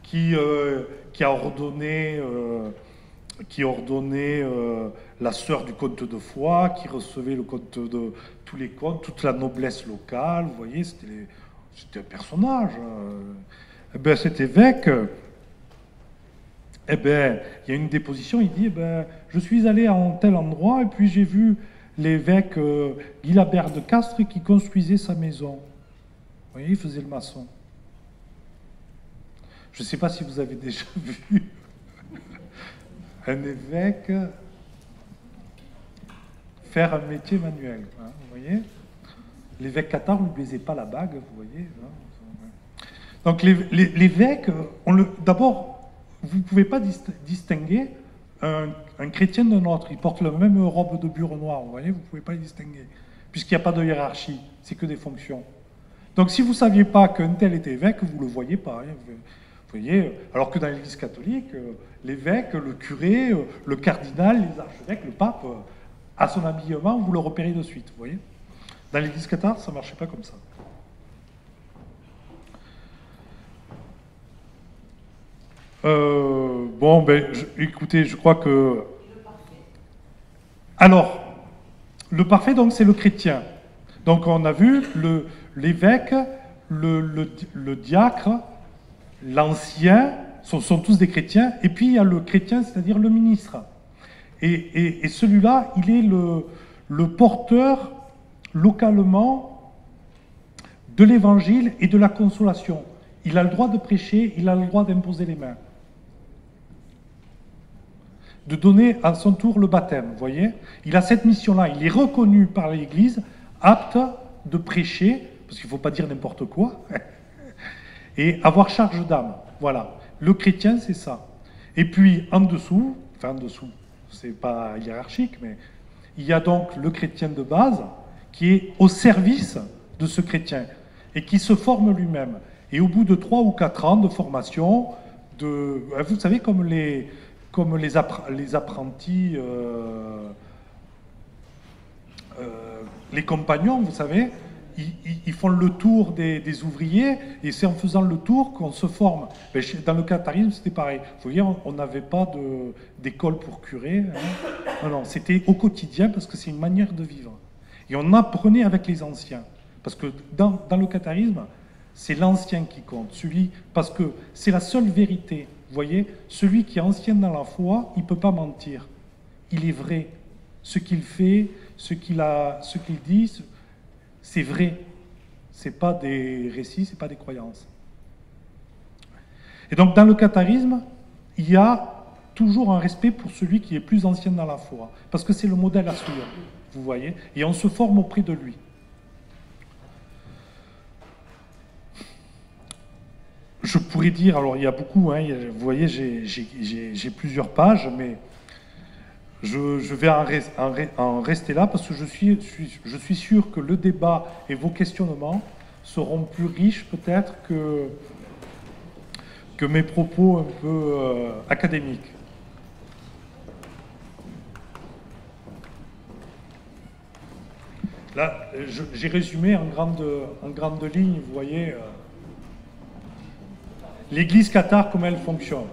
Speaker 1: qui a ordonné la sœur du comte de Foix, qui recevait le comte de tous les comtes, toute la noblesse locale. Vous voyez, c'était un personnage. Eh bien, cet évêque, eh bien, il y a une déposition, il dit, eh bien, je suis allé à tel endroit et puis j'ai vu l'évêque Guilabert de Castres qui construisait sa maison. Vous voyez, il faisait le maçon. Je ne sais pas si vous avez déjà vu un évêque faire un métier manuel. Hein, vous voyez, l'évêque cathare ne lui baisait pas la bague, vous voyez. Hein. Donc l'évêque, d'abord, vous ne pouvez pas distinguer un chrétien d'un autre. Il porte la même robe de bure noire, vous voyez, vous ne pouvez pas les distinguer, puisqu'il n'y a pas de hiérarchie, c'est que des fonctions. Donc si vous ne saviez pas qu'un tel était évêque, vous ne le voyez pas. Hein. Vous voyez, alors que dans l'Église catholique, l'évêque, le curé, le cardinal, les archevêques, le pape, à son habillement, vous le repérez de suite. Vous voyez. Dans l'Église catholique, ça ne marchait pas comme ça. Bon, écoutez, je crois que... Alors, le parfait, donc, c'est le chrétien. Donc, on a vu l'évêque, le diacre, l'ancien, sont tous des chrétiens, et puis il y a le chrétien, c'est-à-dire le ministre. Et celui-là, il est le porteur, localement, de l'évangile et de la consolation. Il a le droit de prêcher, il a le droit d'imposer les mains. De donner à son tour le baptême, vous voyez. Il a cette mission-là, il est reconnu par l'Église, apte de prêcher, parce qu'il ne faut pas dire n'importe quoi, et avoir charge d'âme. Voilà. Le chrétien, c'est ça. Et puis, en dessous, c'est pas hiérarchique, mais il y a donc le chrétien de base, qui est au service de ce chrétien, et qui se forme lui-même. Et au bout de 3 ou 4 ans de formation, vous savez, comme les apprentis, les compagnons, vous savez, ils font le tour des ouvriers, et c'est en faisant le tour qu'on se forme. Mais dans le catharisme, c'était pareil. Vous voyez, on n'avait pas d'école pour curer. Hein. Non, c'était au quotidien, parce que c'est une manière de vivre. Et on apprenait avec les anciens. Parce que dans le catharisme, c'est l'ancien qui compte, parce que c'est la seule vérité. Vous voyez, celui qui est ancien dans la foi, il ne peut pas mentir. Il est vrai. Ce qu'il fait, ce qu'il dit, c'est vrai. Ce n'est pas des récits, ce n'est pas des croyances. Et donc, dans le catharisme, il y a toujours un respect pour celui qui est plus ancien dans la foi, parce que c'est le modèle à suivre, vous voyez, et on se forme auprès de lui. Je pourrais dire, alors il y a beaucoup, hein, vous voyez, j'ai plusieurs pages, mais je vais en rester là parce que je suis sûr que le débat et vos questionnements seront plus riches peut-être que mes propos un peu académiques. Là, j'ai résumé en grande ligne, vous voyez... L'Église cathare, comment elle fonctionne.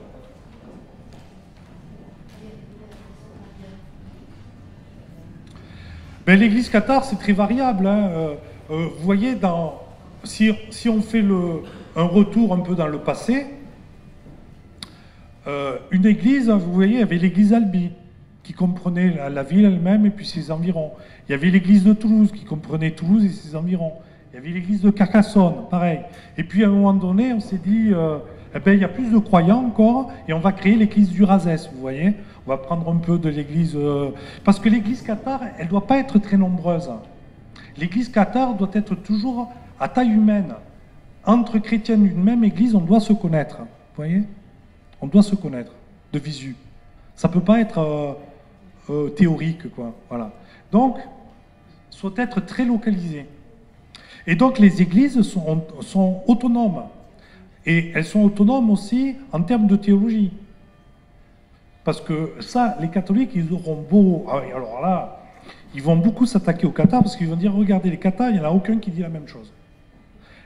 Speaker 1: L'Église cathare, c'est très variable. Hein. Vous voyez, si on fait un retour un peu dans le passé, une église, vous voyez, il y avait l'église Albi, qui comprenait la ville elle-même et puis ses environs. Il y avait l'église de Toulouse, qui comprenait Toulouse et ses environs. Il y avait l'église de Carcassonne, pareil. Et puis à un moment donné, on s'est dit, il y a plus de croyants encore, et on va créer l'église du Razès, vous voyez. On va prendre un peu de l'église... parce que l'église cathare, elle ne doit pas être très nombreuse. L'église cathare doit être toujours à taille humaine. Entre chrétiens d'une même église, on doit se connaître, vous voyez. On doit se connaître, de visu. Ça ne peut pas être théorique, quoi. Voilà. Donc, ça doit être très localisé. Et donc les églises sont autonomes. Et elles sont autonomes aussi en termes de théologie. Parce que ça, les catholiques, ils auront beau... Alors là, ils vont beaucoup s'attaquer aux cathares parce qu'ils vont dire, regardez, les cathares, il n'y en a aucun qui dit la même chose.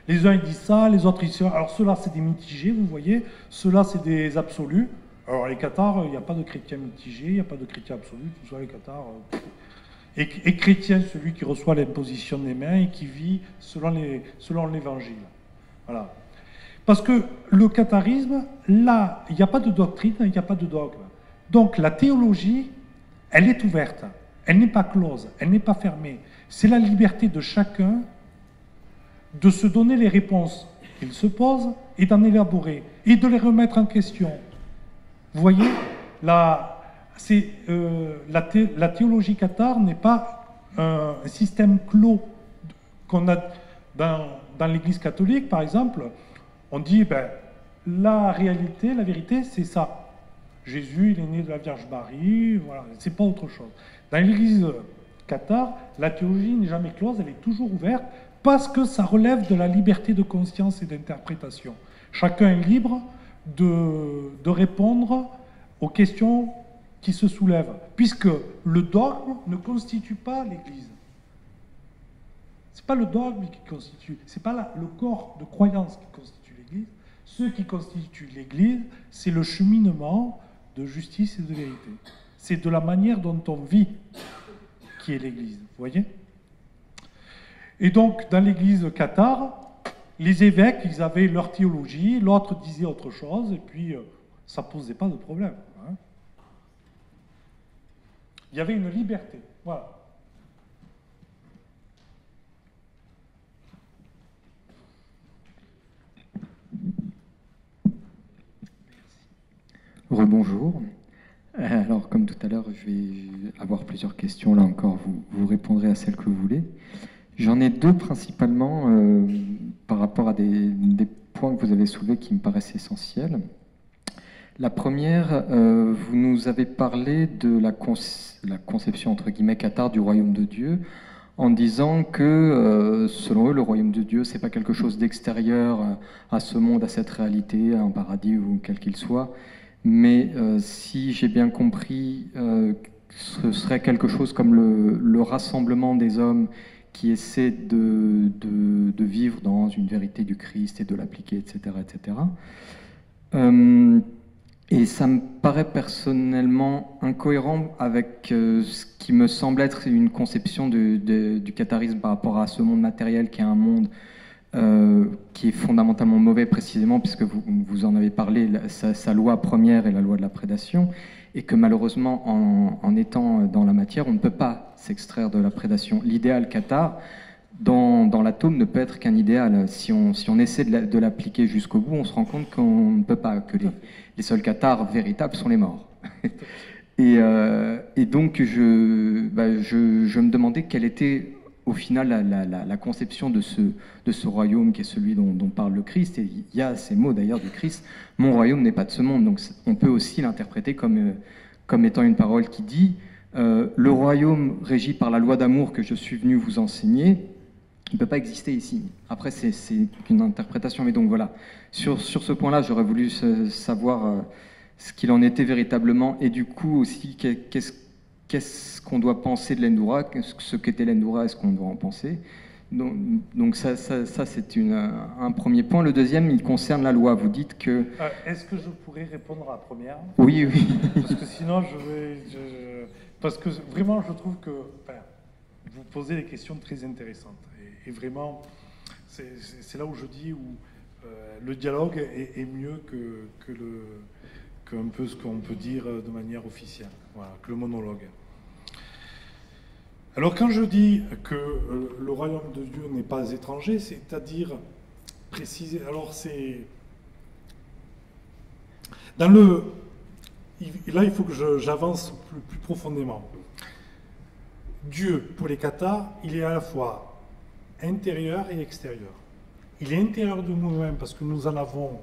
Speaker 1: Les uns, ils disent ça, les autres, ils disent ça. Alors ceux-là, c'est des mitigés, vous voyez. Ceux-là, c'est des absolus. Alors les cathares, il n'y a pas de chrétien mitigé, il n'y a pas de chrétien absolu. Tout ça, les cathares... Et chrétien, celui qui reçoit l'imposition des mains et qui vit selon l'évangile. Voilà. Parce que le catharisme, là, il n'y a pas de doctrine, il n'y a pas de dogme. Donc la théologie, elle est ouverte, elle n'est pas close, elle n'est pas fermée. C'est la liberté de chacun de se donner les réponses qu'il se pose et d'en élaborer et de les remettre en question. Vous voyez, la théologie cathare n'est pas un système clos qu'on a dans l'Église catholique, par exemple. On dit, la réalité, la vérité, c'est ça. Jésus, il est né de la Vierge Marie, voilà, c'est pas autre chose. Dans l'Église cathare, la théologie n'est jamais close, elle est toujours ouverte, parce que ça relève de la liberté de conscience et d'interprétation. Chacun est libre de répondre aux questions qui se soulèvent, puisque le dogme ne constitue pas l'Église. Ce n'est pas le dogme qui constitue, ce n'est pas le corps de croyance qui constitue l'Église. Ce qui constitue l'Église, c'est le cheminement de justice et de vérité. C'est de la manière dont on vit qui est l'Église, vous voyez? Et donc, dans l'Église cathare, les évêques, ils avaient leur théologie, l'autre disait autre chose, et puis ça ne posait pas de problème. Hein. Il y avait une liberté. Voilà.
Speaker 2: Rebonjour. Alors, comme tout à l'heure, je vais avoir plusieurs questions. Là encore, vous répondrez à celles que vous voulez. J'en ai deux principalement par rapport à des points que vous avez soulevés qui me paraissent essentiels. La première, vous nous avez parlé de la conception, entre guillemets, cathare du royaume de Dieu, en disant que, selon eux, le royaume de Dieu, c'est pas quelque chose d'extérieur à ce monde, à cette réalité, à un paradis ou quel qu'il soit, mais si j'ai bien compris, ce serait quelque chose comme le rassemblement des hommes qui essaient de vivre dans une vérité du Christ et de l'appliquer, etc. etc. Et ça me paraît personnellement incohérent avec ce qui me semble être une conception du catharisme par rapport à ce monde matériel qui est un monde qui est fondamentalement mauvais précisément, puisque vous en avez parlé, sa loi première est la loi de la prédation, et que malheureusement, en étant dans la matière, on ne peut pas s'extraire de la prédation. L'idéal cathare, dans l'atome, ne peut être qu'un idéal. Si on essaie de l'appliquer jusqu'au bout, on se rend compte qu'on ne peut pas, que les seuls cathares véritables sont les morts. Et donc, je me demandais quelle était au final la conception de ce royaume qui est celui dont parle le Christ. Et il y a ces mots d'ailleurs du Christ, « Mon royaume n'est pas de ce monde ». Donc on peut aussi l'interpréter comme étant une parole qui dit le royaume régi par la loi d'amour que je suis venu vous enseigner, il ne peut pas exister ici. Après, c'est une interprétation. Mais donc voilà, sur ce point-là, j'aurais voulu savoir ce qu'il en était véritablement. Et du coup aussi, qu'est-ce qu'on doit penser de l'Endoura, ce qu'était l'Endoura et ce qu'on doit en penser. Donc ça c'est un premier point. Le deuxième, il concerne la loi. Vous dites que...
Speaker 1: Est-ce que je pourrais répondre à la première?
Speaker 2: Oui, oui.
Speaker 1: Parce que sinon, parce que vraiment, je trouve que vous posez des questions très intéressantes. Et vraiment, c'est là où je dis où le dialogue est mieux qu'un peu ce qu'on peut dire de manière officielle, voilà, que le monologue. Alors quand je dis que le royaume de Dieu n'est pas étranger, c'est-à-dire préciser, alors c'est... Là, il faut que j'avance plus profondément. Dieu, pour les cathares, il est à la fois intérieur et extérieur. Il est intérieur de nous-mêmes parce que nous en avons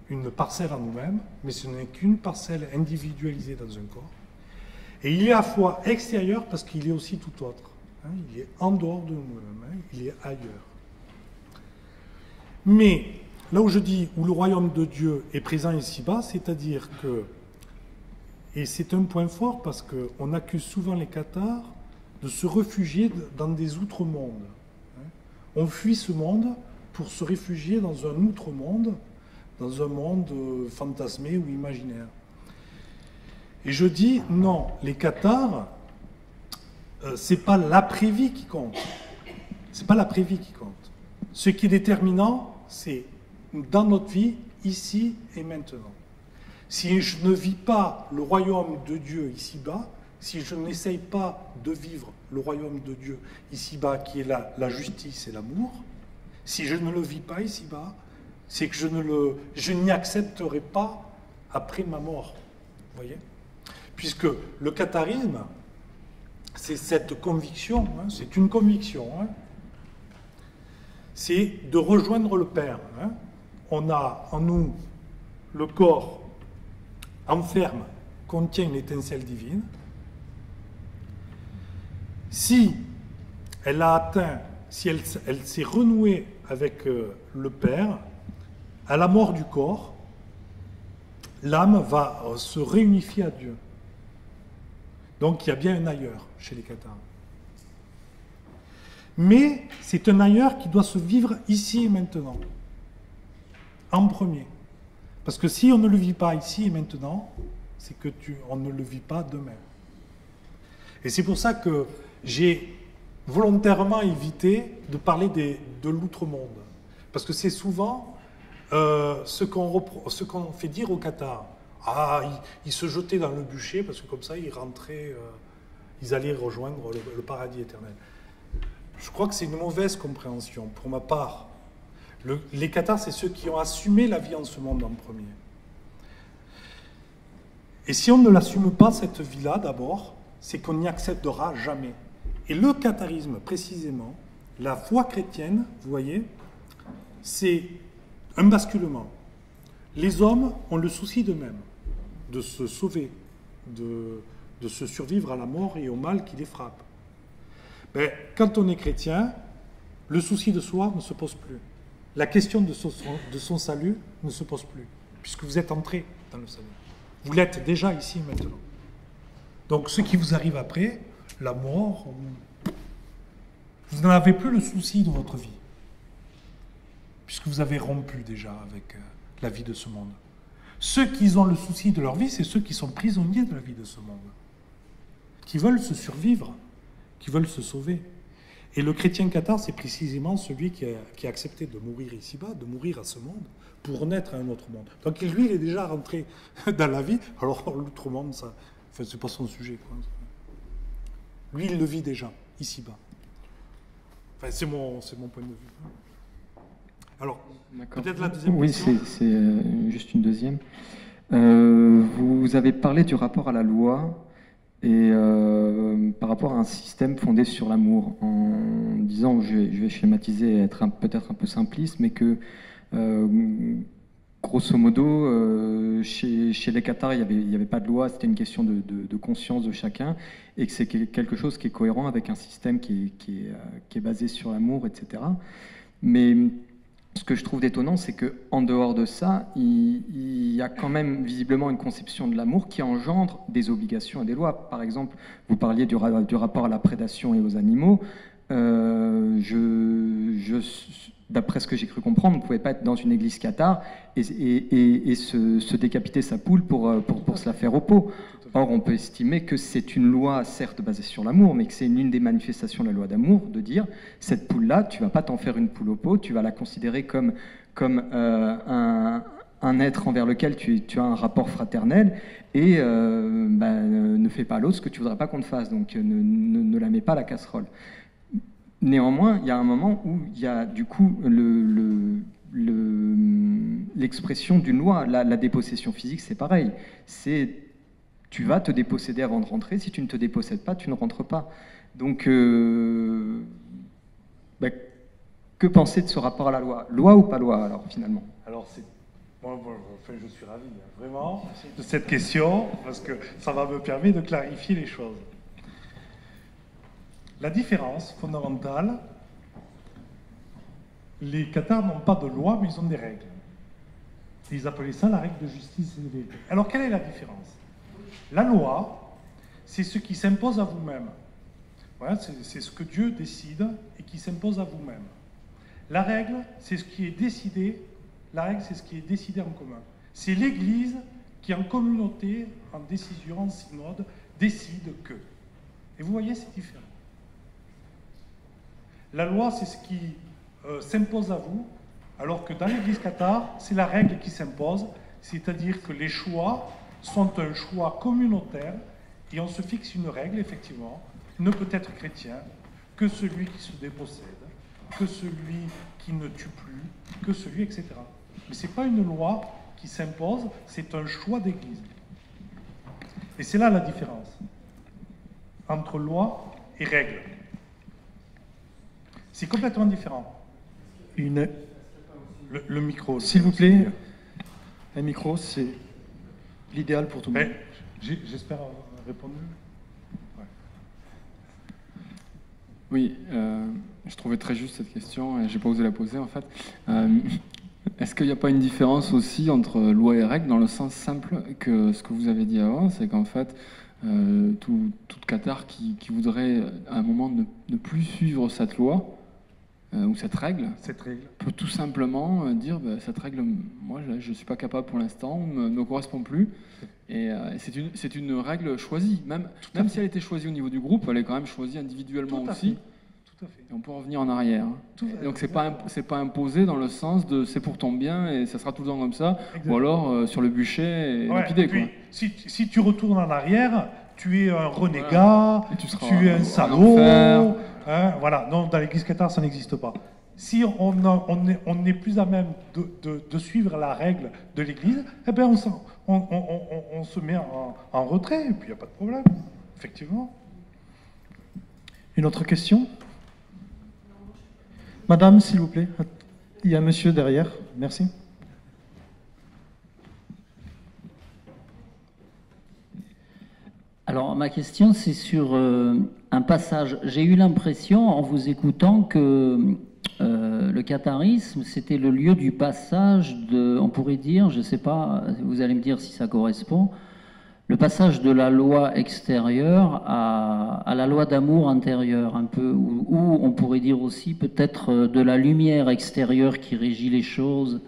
Speaker 1: une parcelle en nous-mêmes, mais ce n'est qu'une parcelle individualisée dans un corps. Et il est à la fois extérieur parce qu'il est aussi tout autre. Hein, il est en dehors de nous-mêmes, hein, il est ailleurs. Mais là où je dis où le royaume de Dieu est présent ici-bas, c'est-à-dire que, et c'est un point fort parce qu'on accuse souvent les cathares de se réfugier dans des outre-mondes. Hein. On fuit ce monde pour se réfugier dans un outre-monde, dans un monde fantasmé ou imaginaire. Et je dis, non, les cathares, c'est pas l'après-vie qui compte. C'est pas l'après-vie qui compte. Ce qui est déterminant, c'est dans notre vie, ici et maintenant. Si je ne vis pas le royaume de Dieu ici-bas, si je n'essaye pas de vivre le royaume de Dieu ici-bas, qui est la justice et l'amour, si je ne le vis pas ici-bas, c'est que je n'y accepterai pas après ma mort. Vous voyez ? Puisque le catharisme, c'est cette conviction, hein, c'est une conviction, hein, c'est de rejoindre le Père. Hein. On a en nous le corps enferme, contient l'étincelle divine. Si elle a atteint, si elle s'est renouée avec le Père, à la mort du corps, l'âme va se réunifier à Dieu. Donc il y a bien un ailleurs chez les cathares. Mais c'est un ailleurs qui doit se vivre ici et maintenant, en premier. Parce que si on ne le vit pas ici et maintenant, c'est que on ne le vit pas demain. Et c'est pour ça que j'ai volontairement évité de parler de l'outre-monde. Parce que c'est souvent ce qu'on fait dire aux cathares. Ah, ils se jetaient dans le bûcher parce que comme ça, ils rentraient, ils allaient rejoindre le paradis éternel. Je crois que c'est une mauvaise compréhension, pour ma part. Les cathares, c'est ceux qui ont assumé la vie en ce monde en premier. Et si on ne l'assume pas, cette vie-là, d'abord, c'est qu'on n'y accédera jamais. Et le catharisme, précisément, la foi chrétienne, vous voyez, c'est un basculement. Les hommes ont le souci d'eux-mêmes, de se sauver, de se survivre à la mort et au mal qui les frappe. Mais quand on est chrétien, le souci de soi ne se pose plus. La question de son salut ne se pose plus, puisque vous êtes entré dans le salut. Vous l'êtes déjà ici et maintenant. Donc ce qui vous arrive après, la mort, vous n'en avez plus le souci de votre vie, puisque vous avez rompu déjà avec la vie de ce monde. Ceux qui ont le souci de leur vie, c'est ceux qui sont prisonniers de la vie de ce monde, qui veulent se survivre, qui veulent se sauver. Et le chrétien cathare, c'est précisément celui qui a accepté de mourir ici-bas, de mourir à ce monde, pour naître à un autre monde. Donc lui, il est déjà rentré dans la vie, alors l'autre monde, ça, enfin, c'est pas son sujet, quoi. Lui, il le vit déjà, ici-bas. Enfin, c'est mon point de vue. Alors, peut-être la deuxième question.
Speaker 2: Oui, c'est juste une deuxième. Vous avez parlé du rapport à la loi et par rapport à un système fondé sur l'amour, en disant, je vais schématiser et être peut-être un peu simpliste, mais que grosso modo, chez les cathares, il n'y avait pas de loi, c'était une question de conscience de chacun, et que c'est quelque chose qui est cohérent avec un système qui est basé sur l'amour, etc. Mais ce que je trouve détonnant, c'est qu'en dehors de ça, il y a quand même visiblement une conception de l'amour qui engendre des obligations et des lois. Par exemple, vous parliez du rapport à la prédation et aux animaux. D'après ce que j'ai cru comprendre, on ne pouvait pas être dans une église cathare et se décapiter sa poule pour se la faire au pot. Or, on peut estimer que c'est une loi, certes basée sur l'amour, mais que c'est une des manifestations de la loi d'amour, de dire, cette poule-là, tu ne vas pas t'en faire une poule au pot, tu vas la considérer comme un être envers lequel tu as un rapport fraternel, et ne fais pas à l'autre ce que tu ne voudrais pas qu'on te fasse, donc ne la mets pas à la casserole. Néanmoins, il y a un moment où il y a du coup l'expression d'une loi. La dépossession physique, c'est pareil. Tu vas te déposséder avant de rentrer. Si tu ne te dépossèdes pas, tu ne rentres pas. Donc, que penser de ce rapport à la loi? Loi ou pas loi, alors, finalement?
Speaker 1: Alors, moi, je suis ravi, vraiment, de cette question, parce que ça va me permettre de clarifier les choses. La différence fondamentale, les cathares n'ont pas de loi, mais ils ont des règles. Et ils appelaient ça la règle de justice et de vérité. Alors, quelle est la différence? La loi, c'est ce qui s'impose à vous-même. Voilà, c'est ce que Dieu décide et qui s'impose à vous-même. La règle, c'est ce qui est décidé. La règle, c'est ce qui est décidé en commun. C'est l'Église qui, en communauté, en décision, en synode, décide que. Et vous voyez, c'est différent. La loi, c'est ce qui s'impose à vous, alors que dans l'Église cathare, c'est la règle qui s'impose, c'est-à-dire que les choix sont un choix communautaire, et on se fixe une règle, effectivement, ne peut être chrétien que celui qui se dépossède, que celui qui ne tue plus, que celui, etc. Mais ce n'est pas une loi qui s'impose, c'est un choix d'Église. Et c'est là la différence entre loi et règle. C'est complètement différent. Le micro.
Speaker 3: S'il vous plaît, un micro, c'est l'idéal pour tout le monde.
Speaker 1: J'espère avoir répondu. Ouais.
Speaker 3: Oui, je trouvais très juste cette question et j'ai pas osé la poser en fait. Est-ce qu'il n'y a pas une différence aussi entre loi et règle dans le sens simple que ce que vous avez dit avant, c'est qu'en fait, toute Qatar qui voudrait à un moment ne plus suivre cette loi ou cette règle peut tout simplement dire cette règle, moi je ne suis pas capable pour l'instant, ne me correspond plus. Et c'est une règle choisie, même si elle était choisie au niveau du groupe, elle est quand même choisie individuellement aussi.
Speaker 1: Tout à fait.
Speaker 3: Et on peut revenir en arrière. Donc c'est pas imposé dans le sens de c'est pour ton bien et ça sera tout le temps comme ça. Exactement. Ou alors sur le bûcher et lapidé. Quoi.
Speaker 1: Si tu retournes en arrière, tu es un renégat, tu es un salaud. Hein, voilà. Non, dans l'église cathare, ça n'existe pas. Si on est plus à même de suivre la règle de l'église, eh ben on se met en retrait et puis il n'y a pas de problème. Effectivement.
Speaker 3: Une autre question ? Madame, s'il vous plaît. Il y a un monsieur derrière. Merci.
Speaker 4: Alors, ma question, c'est sur un passage. J'ai eu l'impression, en vous écoutant, que le catharisme, c'était le lieu du passage de, on pourrait dire, je ne sais pas, vous allez me dire si ça correspond, le passage de la loi extérieure à la loi d'amour intérieur, un peu, ou on pourrait dire aussi peut-être de la lumière extérieure qui régit les choses,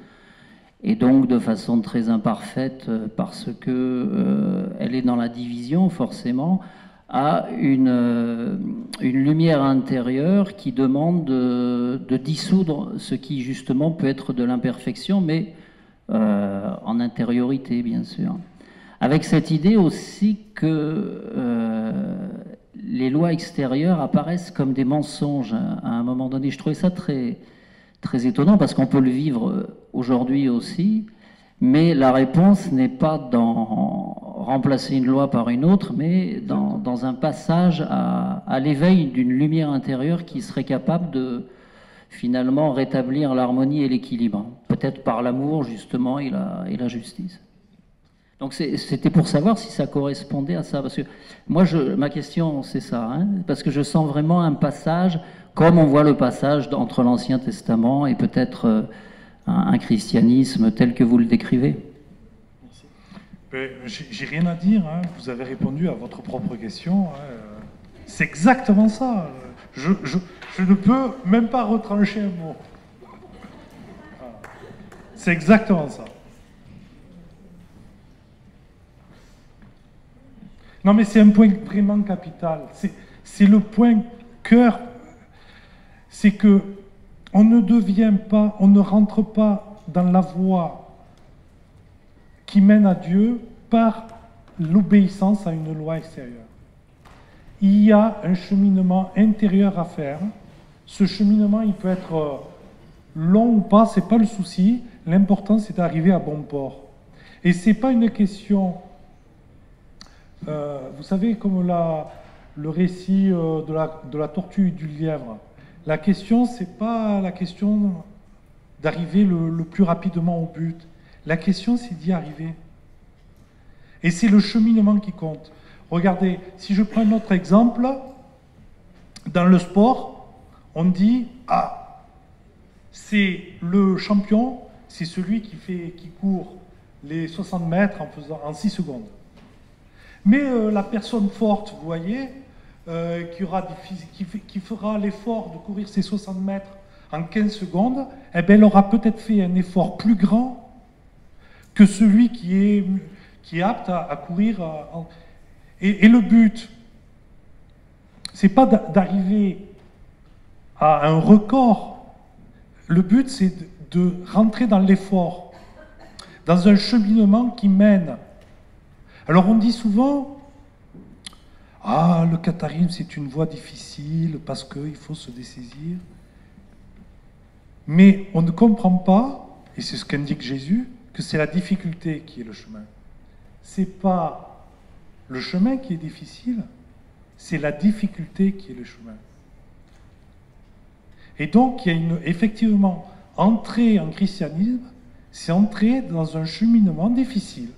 Speaker 4: et donc de façon très imparfaite, parce que elle est dans la division forcément, à une lumière intérieure qui demande de dissoudre ce qui justement peut être de l'imperfection, mais en intériorité bien sûr. Avec cette idée aussi que les lois extérieures apparaissent comme des mensonges à un moment donné. Je trouvais ça très, très étonnant parce qu'on peut le vivre aujourd'hui aussi, mais la réponse n'est pas dans remplacer une loi par une autre, mais dans un passage à l'éveil d'une lumière intérieure qui serait capable de finalement rétablir l'harmonie et l'équilibre, peut-être par l'amour justement et la justice. Donc c'était pour savoir si ça correspondait à ça, parce que moi, ma question c'est ça, hein, parce que je sens vraiment un passage, comme on voit le passage entre l'Ancien Testament et peut-être un christianisme tel que vous le décrivez.
Speaker 1: J'ai rien à dire, hein. Vous avez répondu à votre propre question. Hein. C'est exactement ça. Je ne peux même pas retrancher un mot. C'est exactement ça. Non, mais c'est un point vraiment capital. C'est le point cœur. C'est que on ne devient pas, on ne rentre pas dans la voie qui mène à Dieu par l'obéissance à une loi extérieure. Il y a un cheminement intérieur à faire. Ce cheminement, il peut être long ou pas, c'est pas le souci. L'important, c'est d'arriver à bon port. Et c'est pas une question. Vous savez, comme le récit de la tortue et du lièvre. La question, c'est pas la question d'arriver le plus rapidement au but. La question, c'est d'y arriver. Et c'est le cheminement qui compte. Regardez, si je prends un autre exemple, dans le sport, on dit « Ah, c'est le champion, c'est celui qui court les 60 mètres en 6 secondes. » Mais la personne forte, vous voyez, qui fera l'effort de courir ces 60 mètres en 15 secondes, eh bien, elle aura peut-être fait un effort plus grand que celui qui est apte à courir. Et le but, c'est pas d'arriver à un record. Le but, c'est de rentrer dans l'effort, dans un cheminement qui mène. Alors on dit souvent, ah, le catharisme c'est une voie difficile parce qu'il faut se dessaisir. Mais on ne comprend pas, et c'est ce qu'indique Jésus, que c'est la difficulté qui est le chemin. C'est pas le chemin qui est difficile, c'est la difficulté qui est le chemin. Et donc il y a effectivement, entrer en christianisme, c'est entrer dans un cheminement difficile,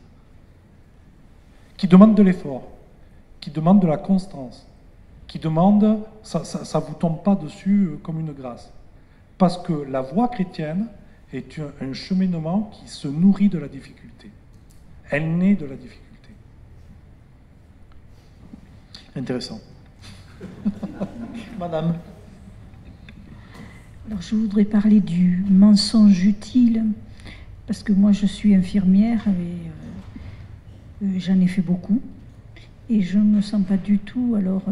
Speaker 1: qui demande de l'effort, qui demande de la constance. qui demande, ça ne vous tombe pas dessus comme une grâce. Parce que la voie chrétienne est un cheminement qui se nourrit de la difficulté. Elle naît de la difficulté.
Speaker 5: Intéressant. Madame.
Speaker 6: Alors, je voudrais parler du mensonge utile, parce que moi, je suis infirmière et j'en ai fait beaucoup. Et je ne me sens pas du tout alors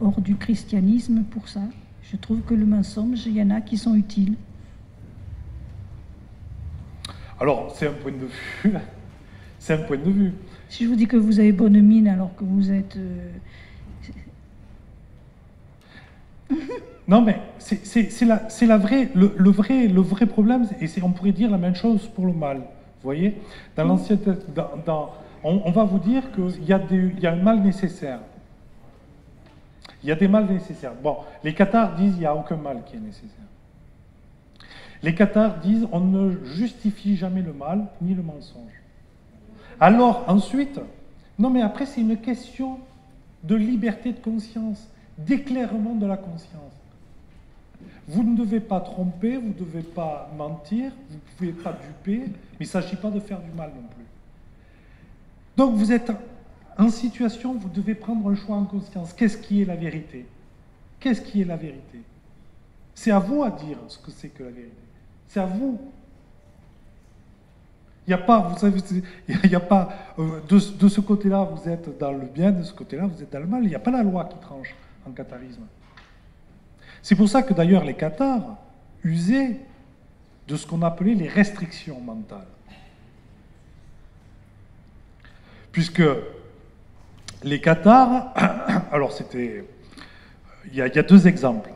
Speaker 6: hors du christianisme pour ça. Je trouve que le mensonge, il y en a qui sont utiles.
Speaker 1: Alors, c'est un point de vue. C'est un point de vue.
Speaker 6: Si je vous dis que vous avez bonne mine alors que vous êtes...
Speaker 1: Non, mais c'est le vrai problème, et on pourrait dire la même chose pour le mal. Vous voyez, dans l'ancien, on va vous dire qu'il y a un mal nécessaire. Il y a des mal nécessaires. Bon, les cathares disent qu'il n'y a aucun mal qui est nécessaire. Les cathares disent on ne justifie jamais le mal ni le mensonge. Alors ensuite, non mais après c'est une question de liberté de conscience, d'éclairement de la conscience. Vous ne devez pas tromper, vous ne devez pas mentir, vous ne pouvez pas duper, mais il ne s'agit pas de faire du mal non plus. Donc vous êtes en situation, vous devez prendre un choix en conscience. Qu'est-ce qui est la vérité? Qu'est-ce qui est la vérité? C'est à vous à dire ce que c'est que la vérité. C'est à vous. Il n'y a pas, vous savez, il n'y a pas de ce côté-là vous êtes dans le bien, de ce côté-là vous êtes dans le mal. Il n'y a pas la loi qui tranche en catharisme. C'est pour ça que d'ailleurs les cathares usaient de ce qu'on appelait les restrictions mentales. Puisque les cathares, alors c'était, il y a deux exemples.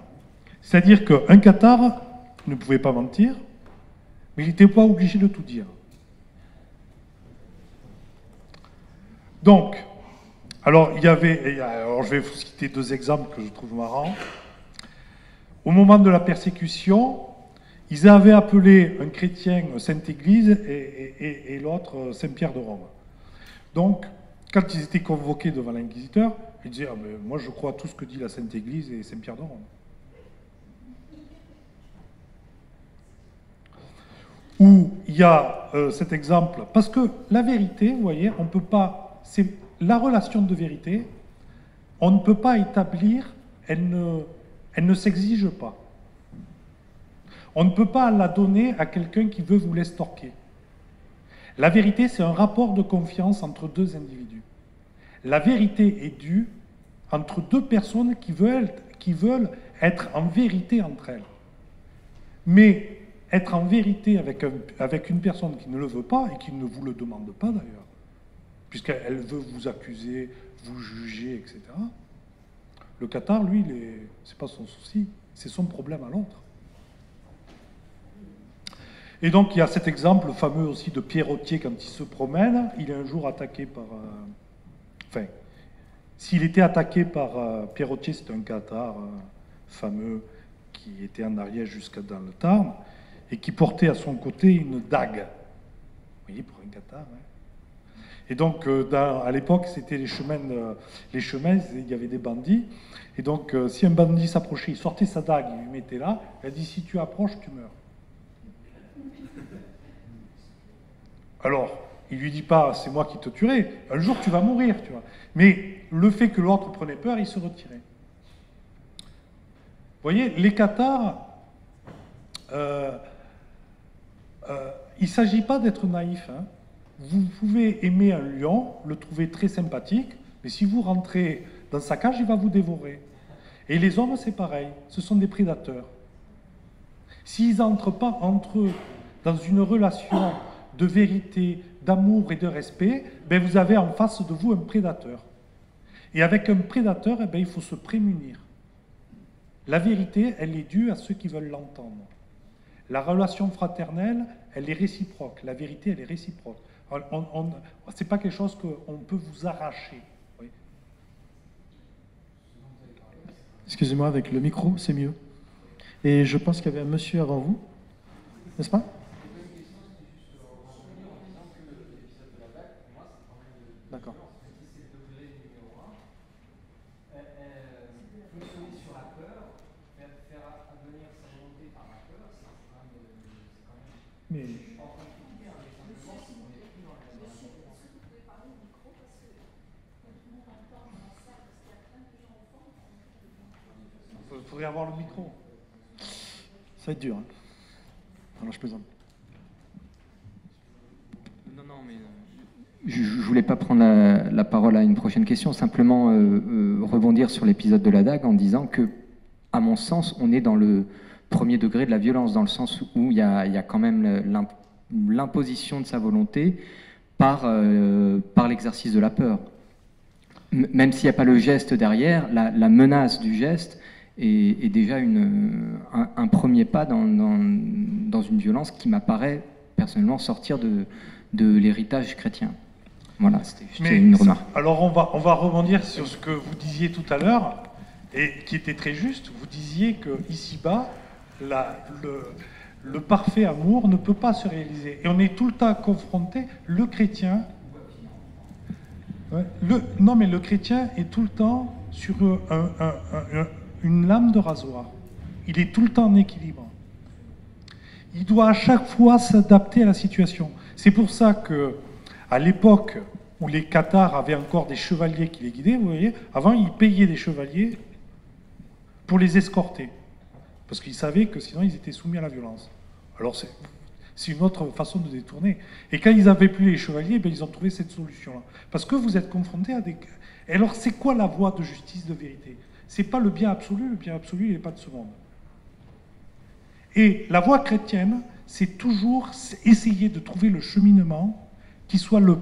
Speaker 1: C'est-à-dire qu'un cathare ne pouvait pas mentir, mais il n'était pas obligé de tout dire. Donc, alors je vais vous citer deux exemples que je trouve marrants. Au moment de la persécution, ils avaient appelé un chrétien Sainte-Église et l'autre Saint-Pierre de Rome. Donc, quand ils étaient convoqués devant l'inquisiteur, ils disaient « mais moi je crois à tout ce que dit la Sainte-Église et Saint-Pierre de Rome ». Où il y a cet exemple, parce que la vérité, vous voyez, on ne peut pas, c'est la relation de vérité, on ne peut pas établir, elle ne s'exige pas. On ne peut pas la donner à quelqu'un qui veut vous l'estorquer. La vérité, c'est un rapport de confiance entre deux individus. La vérité est due entre deux personnes qui veulent être en vérité entre elles. Mais être en vérité avec une personne qui ne le veut pas et qui ne vous le demande pas d'ailleurs, puisqu'elle veut vous accuser, vous juger, etc. Le cathare, lui, c'est pas son souci, c'est son problème à l'autre. Et donc il y a cet exemple fameux aussi de Pierrotier quand il se promène, il est un jour attaqué par... s'il était attaqué par Pierrotier, c'est un cathare fameux qui était en Ariège jusqu'à dans le Tarn, et qui portait à son côté une dague. Vous voyez, pour un cathare. Hein. Et donc, à l'époque, c'était les chemins, il y avait des bandits. Et donc, si un bandit s'approchait, il sortait sa dague, il lui mettait là, il a dit, si tu approches, tu meurs. Alors, il lui dit pas, c'est moi qui te tuerai, un jour tu vas mourir, tu vois. Mais le fait que l'autre prenait peur, il se retirait. Vous voyez, les cathares, il ne s'agit pas d'être naïf. Hein. Vous pouvez aimer un lion, le trouver très sympathique, mais si vous rentrez dans sa cage, il va vous dévorer. Et les hommes, c'est pareil, ce sont des prédateurs. S'ils n'entrent pas entre eux dans une relation de vérité, d'amour et de respect, ben vous avez en face de vous un prédateur. Et avec un prédateur, eh ben, il faut se prémunir. La vérité, elle est due à ceux qui veulent l'entendre. La relation fraternelle, elle est réciproque. La vérité, elle est réciproque. Ce n'est pas quelque chose qu'on peut vous arracher. Oui.
Speaker 5: Excusez-moi, avec le micro, c'est mieux. Et je pense qu'il y avait un monsieur avant vous, n'est-ce pas? D'accord.
Speaker 1: Mais... Il faudrait avoir le micro.
Speaker 5: Ça va être dur. Hein. Alors je plaisante.
Speaker 2: Non, mais je ne voulais pas prendre la parole à une prochaine question, simplement rebondir sur l'épisode de la dague en disant que, à mon sens, on est dans le premier degré de la violence, dans le sens où il y a quand même l'imposition de sa volonté par l'exercice de la peur. Même s'il n'y a pas le geste derrière, la menace du geste est déjà un premier pas dans une violence qui m'apparaît personnellement sortir de l'héritage chrétien. Voilà, c'était une remarque.
Speaker 1: Alors on va rebondir sur ce que vous disiez tout à l'heure, et qui était très juste. Vous disiez que ici-bas, le parfait amour ne peut pas se réaliser. Et on est tout le temps confronté, le chrétien... le chrétien est tout le temps sur une lame de rasoir. Il est tout le temps en équilibre. Il doit à chaque fois s'adapter à la situation. C'est pour ça que, à l'époque où les Cathares avaient encore des chevaliers qui les guidaient, vous voyez, avant ils payaient des chevaliers pour les escorter, parce qu'ils savaient que sinon ils étaient soumis à la violence. Alors c'est une autre façon de détourner. Et quand ils n'avaient plus les chevaliers, ils ont trouvé cette solution-là. Parce que vous êtes confrontés à des... Et alors c'est quoi la voie de justice, de vérité? C'est pas le bien absolu il n'est pas de ce monde. Et la voie chrétienne, c'est toujours essayer de trouver le cheminement qui soit le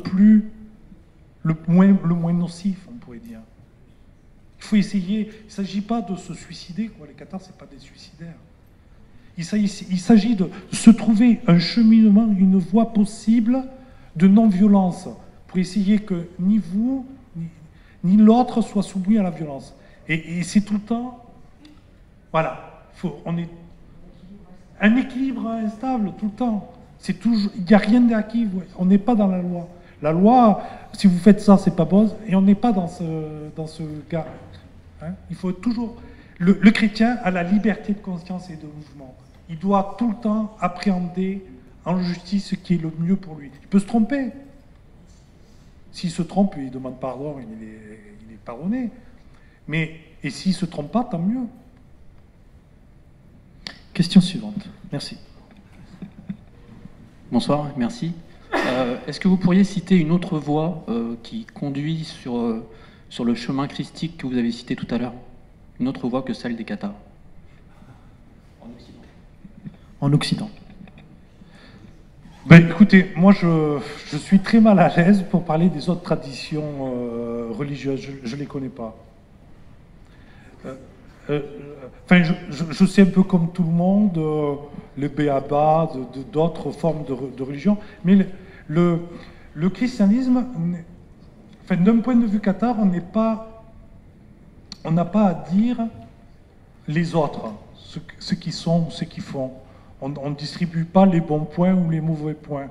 Speaker 1: moins nocif, on pourrait dire. Il faut essayer, il ne s'agit pas de se suicider, quoi. Les Cathares, ce n'est pas des suicidaires. Il s'agit de se trouver un cheminement, une voie possible de non-violence, pour essayer que ni vous, ni l'autre soit soumis à la violence. Et c'est tout le temps, voilà, on est un équilibre instable tout le temps. C'est toujours, il n'y a rien d'acquis, on n'est pas dans la loi. La loi, si vous faites ça, c'est pas bon, et on n'est pas dans ce cas. Hein, il faut toujours... Le chrétien a la liberté de conscience et de mouvement. Il doit tout le temps appréhender en justice ce qui est le mieux pour lui. Il peut se tromper. S'il se trompe, il demande pardon, il est pardonné. Et s'il ne se trompe pas, tant mieux.
Speaker 5: Question suivante. Merci.
Speaker 7: Bonsoir, merci. Est-ce que vous pourriez citer une autre voie qui conduit sur le chemin christique que vous avez cité tout à l'heure? Une autre voie que celle des Cathares?
Speaker 5: En Occident.
Speaker 1: Ben, écoutez, moi je suis très mal à l'aise pour parler des autres traditions religieuses. Je ne les connais pas. Enfin, je sais un peu comme tout le monde le béaba, d'autres formes de religion, mais le christianisme, enfin, d'un point de vue cathare, on n'a pas à dire les autres, ce qu'ils sont, ce qu'ils font. On ne distribue pas les bons points ou les mauvais points.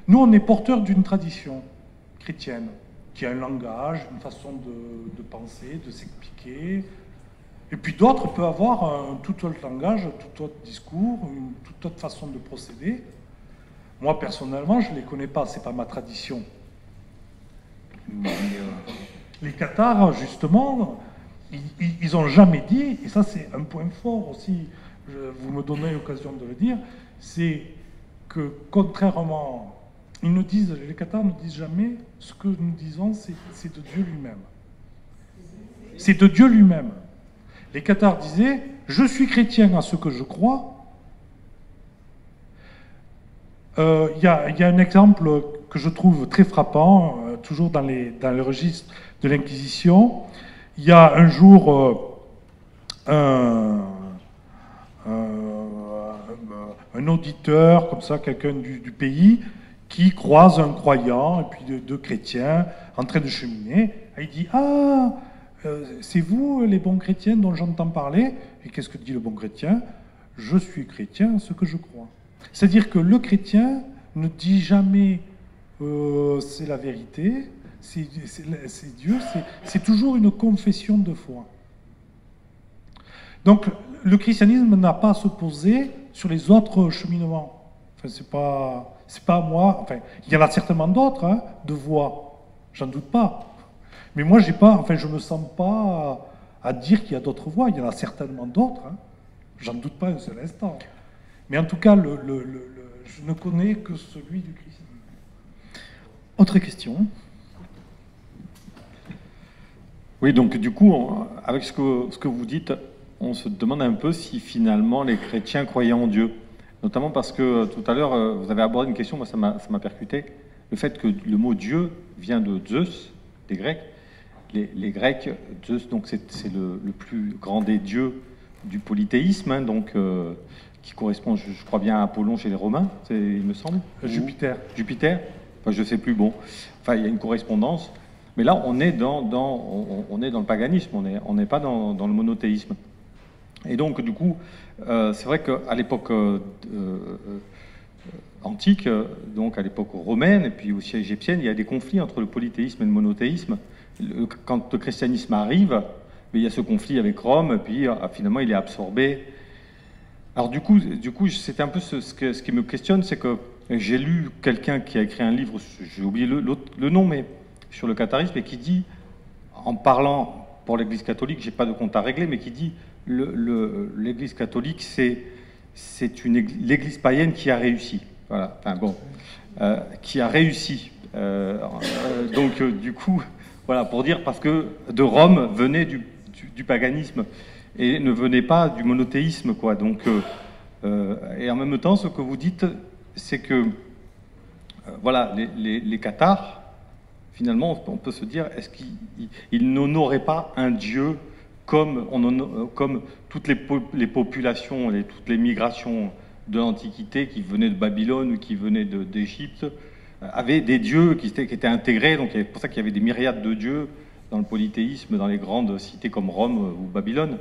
Speaker 1: Nous, on est porteurs d'une tradition chrétienne, qui a un langage, une façon de penser, de s'expliquer. Et puis d'autres peuvent avoir un tout autre langage, un tout autre discours, une toute autre façon de procéder. Moi, personnellement, je ne les connais pas, ce n'est pas ma tradition. Mais les Cathares, justement, ils n'ont jamais dit, et ça c'est un point fort aussi, vous me donnez l'occasion de le dire, c'est que contrairement, les Cathares ne disent jamais ce que nous disons, c'est de Dieu lui-même. C'est de Dieu lui-même. Les Cathares disaient, je suis chrétien à ce que je crois. Il y a un exemple que je trouve très frappant, toujours dans le registre de l'Inquisition. Il y a un jour un auditeur, comme ça, quelqu'un du pays, qui croise un croyant et puis deux chrétiens en train de cheminer. Et il dit « Ah, c'est vous les bons chrétiens dont j'entends parler ?» Et qu'est-ce que dit le bon chrétien? « Je suis chrétien, ce que je crois. » C'est-à-dire que le chrétien ne dit jamais c'est la vérité, c'est Dieu, c'est toujours une confession de foi. Donc le christianisme n'a pas à se poser sur les autres cheminements. Enfin, c'est pas moi. Enfin, il y en a certainement d'autres, hein, de voix, j'en doute pas. Mais moi, je me sens pas à dire qu'il y a d'autres voix. Il y en a certainement d'autres, hein. J'en doute pas un seul instant. Mais en tout cas, je ne connais que celui du Christ.
Speaker 5: Autre question.
Speaker 8: Oui, donc du coup, avec ce que vous dites, on se demande un peu si finalement les chrétiens croyaient en Dieu. Notamment parce que tout à l'heure, vous avez abordé une question, moi ça m'a percuté, le fait que le mot Dieu vient de Zeus, des Grecs. Les Grecs, Zeus, donc c'est le plus grand des dieux du polythéisme, hein, donc qui correspond, je crois bien, à Apollon chez les Romains, il me semble.
Speaker 1: Jupiter.
Speaker 8: Jupiter. Enfin, je sais plus. Bon. Enfin, il y a une correspondance. Mais là, on est dans le paganisme. On n'est pas dans le monothéisme. Et donc, du coup, c'est vrai qu'à l'époque antique, donc à l'époque romaine et puis aussi égyptienne, il y a des conflits entre le polythéisme et le monothéisme. Quand le christianisme arrive, il y a ce conflit avec Rome, et puis finalement il est absorbé. Alors du coup c'était un peu ce qui me questionne, c'est que j'ai lu quelqu'un qui a écrit un livre, j'ai oublié le nom, mais sur le catharisme, et qui dit, en parlant pour l'Église catholique, j'ai pas de compte à régler, mais qui dit l'Église catholique c'est l'Église païenne qui a réussi. Voilà. Enfin bon, qui a réussi. Donc du coup, voilà, pour dire, parce que de Rome venait du paganisme et ne venait pas du monothéisme, quoi. Donc, et en même temps, ce que vous dites, c'est que voilà, les cathares, finalement, on peut se dire, est-ce qu'ils n'honoraient pas un dieu comme toutes les populations et toutes les migrations de l'Antiquité qui venaient de Babylone ou qui venaient d'Égypte avaient des dieux qui étaient intégrés, donc c'est pour ça qu'il y avait des myriades de dieux dans le polythéisme, dans les grandes cités comme Rome ou Babylone.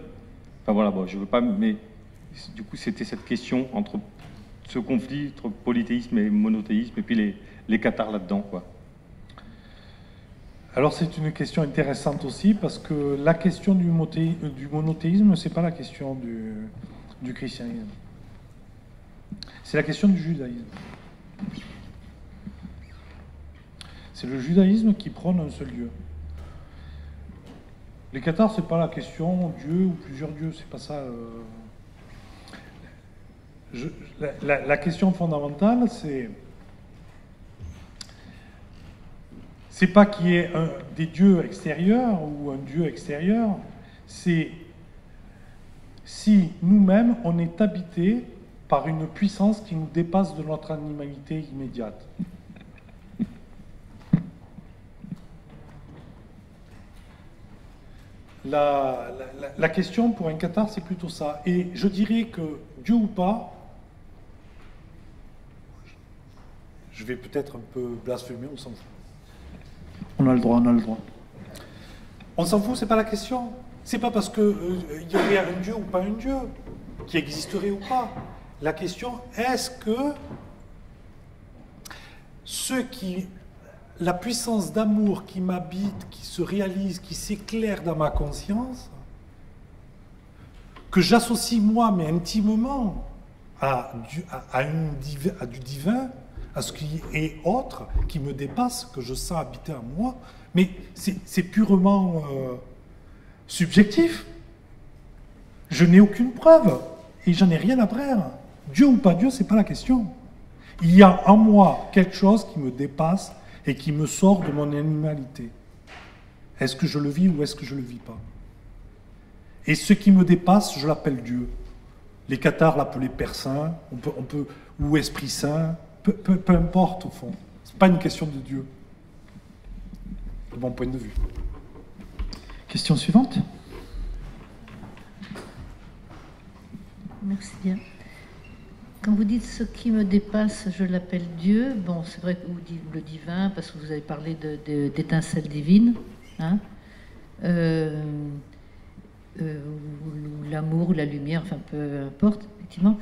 Speaker 8: Enfin voilà, bon, je veux pas, mais du coup c'était cette question entre ce conflit entre polythéisme et monothéisme, et puis les cathares là-dedans, quoi.
Speaker 1: Alors c'est une question intéressante aussi, parce que la question du monothéisme, c'est pas la question du christianisme. C'est la question du judaïsme. C'est le judaïsme qui prône un seul Dieu. Les cathares, c'est pas la question Dieu ou plusieurs dieux, c'est pas ça. La question fondamentale, c'est pas qu'il y ait des dieux extérieurs ou un Dieu extérieur, c'est si nous-mêmes on est habités par une puissance qui nous dépasse de notre animalité immédiate. La question pour un cathare, c'est plutôt ça. Et je dirais que Dieu ou pas, je vais peut-être un peu blasphémer, on s'en fout.
Speaker 5: On a le droit, on a le droit.
Speaker 1: On s'en fout, c'est pas la question. C'est pas parce que il y aurait un Dieu ou pas un Dieu qui existerait ou pas. La question, est-ce que la puissance d'amour qui m'habite, qui se réalise, qui s'éclaire dans ma conscience, que j'associe moi, mais intimement, à du divin, à ce qui est autre, qui me dépasse, que je sens habiter en moi, mais c'est purement subjectif. Je n'ai aucune preuve et j'en ai rien à faire. Dieu ou pas Dieu, c'est pas la question. Il y a en moi quelque chose qui me dépasse et qui me sort de mon animalité. Est-ce que je le vis ou est-ce que je ne le vis pas? Et ce qui me dépasse, je l'appelle Dieu. Les cathares l'appelaient Père Saint, ou Esprit Saint, peu importe au fond. Ce n'est pas une question de Dieu, de mon point de vue.
Speaker 5: Question suivante.
Speaker 9: Merci bien. Quand vous dites ce qui me dépasse, je l'appelle Dieu, bon, c'est vrai que vous dites le divin, parce que vous avez parlé d'étincelles divines, hein, l'amour ou la lumière, enfin peu importe, effectivement.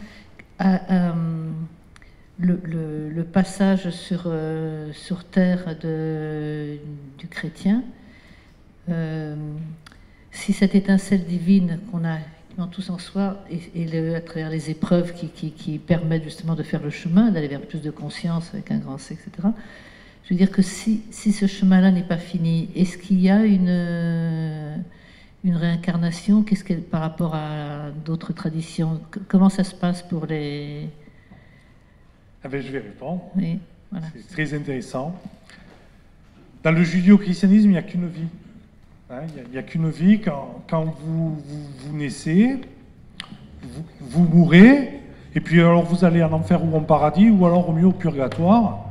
Speaker 9: Le passage sur terre du chrétien, si cette étincelle divine qu'on en tout en soi, et à travers les épreuves qui permettent justement de faire le chemin, d'aller vers plus de conscience avec un grand C, etc. Je veux dire que si ce chemin-là n'est pas fini, est-ce qu'il y a une réincarnation? Par rapport à d'autres traditions, comment ça se passe pour les...
Speaker 1: Ah ben, je vais répondre.
Speaker 9: Oui, voilà.
Speaker 1: C'est très intéressant. Dans le judéo-christianisme, il n'y a qu'une vie. Hein, il n'y a qu'une vie. Quand vous naissez, vous mourrez, et puis alors vous allez en enfer ou en paradis, ou alors au mieux au purgatoire.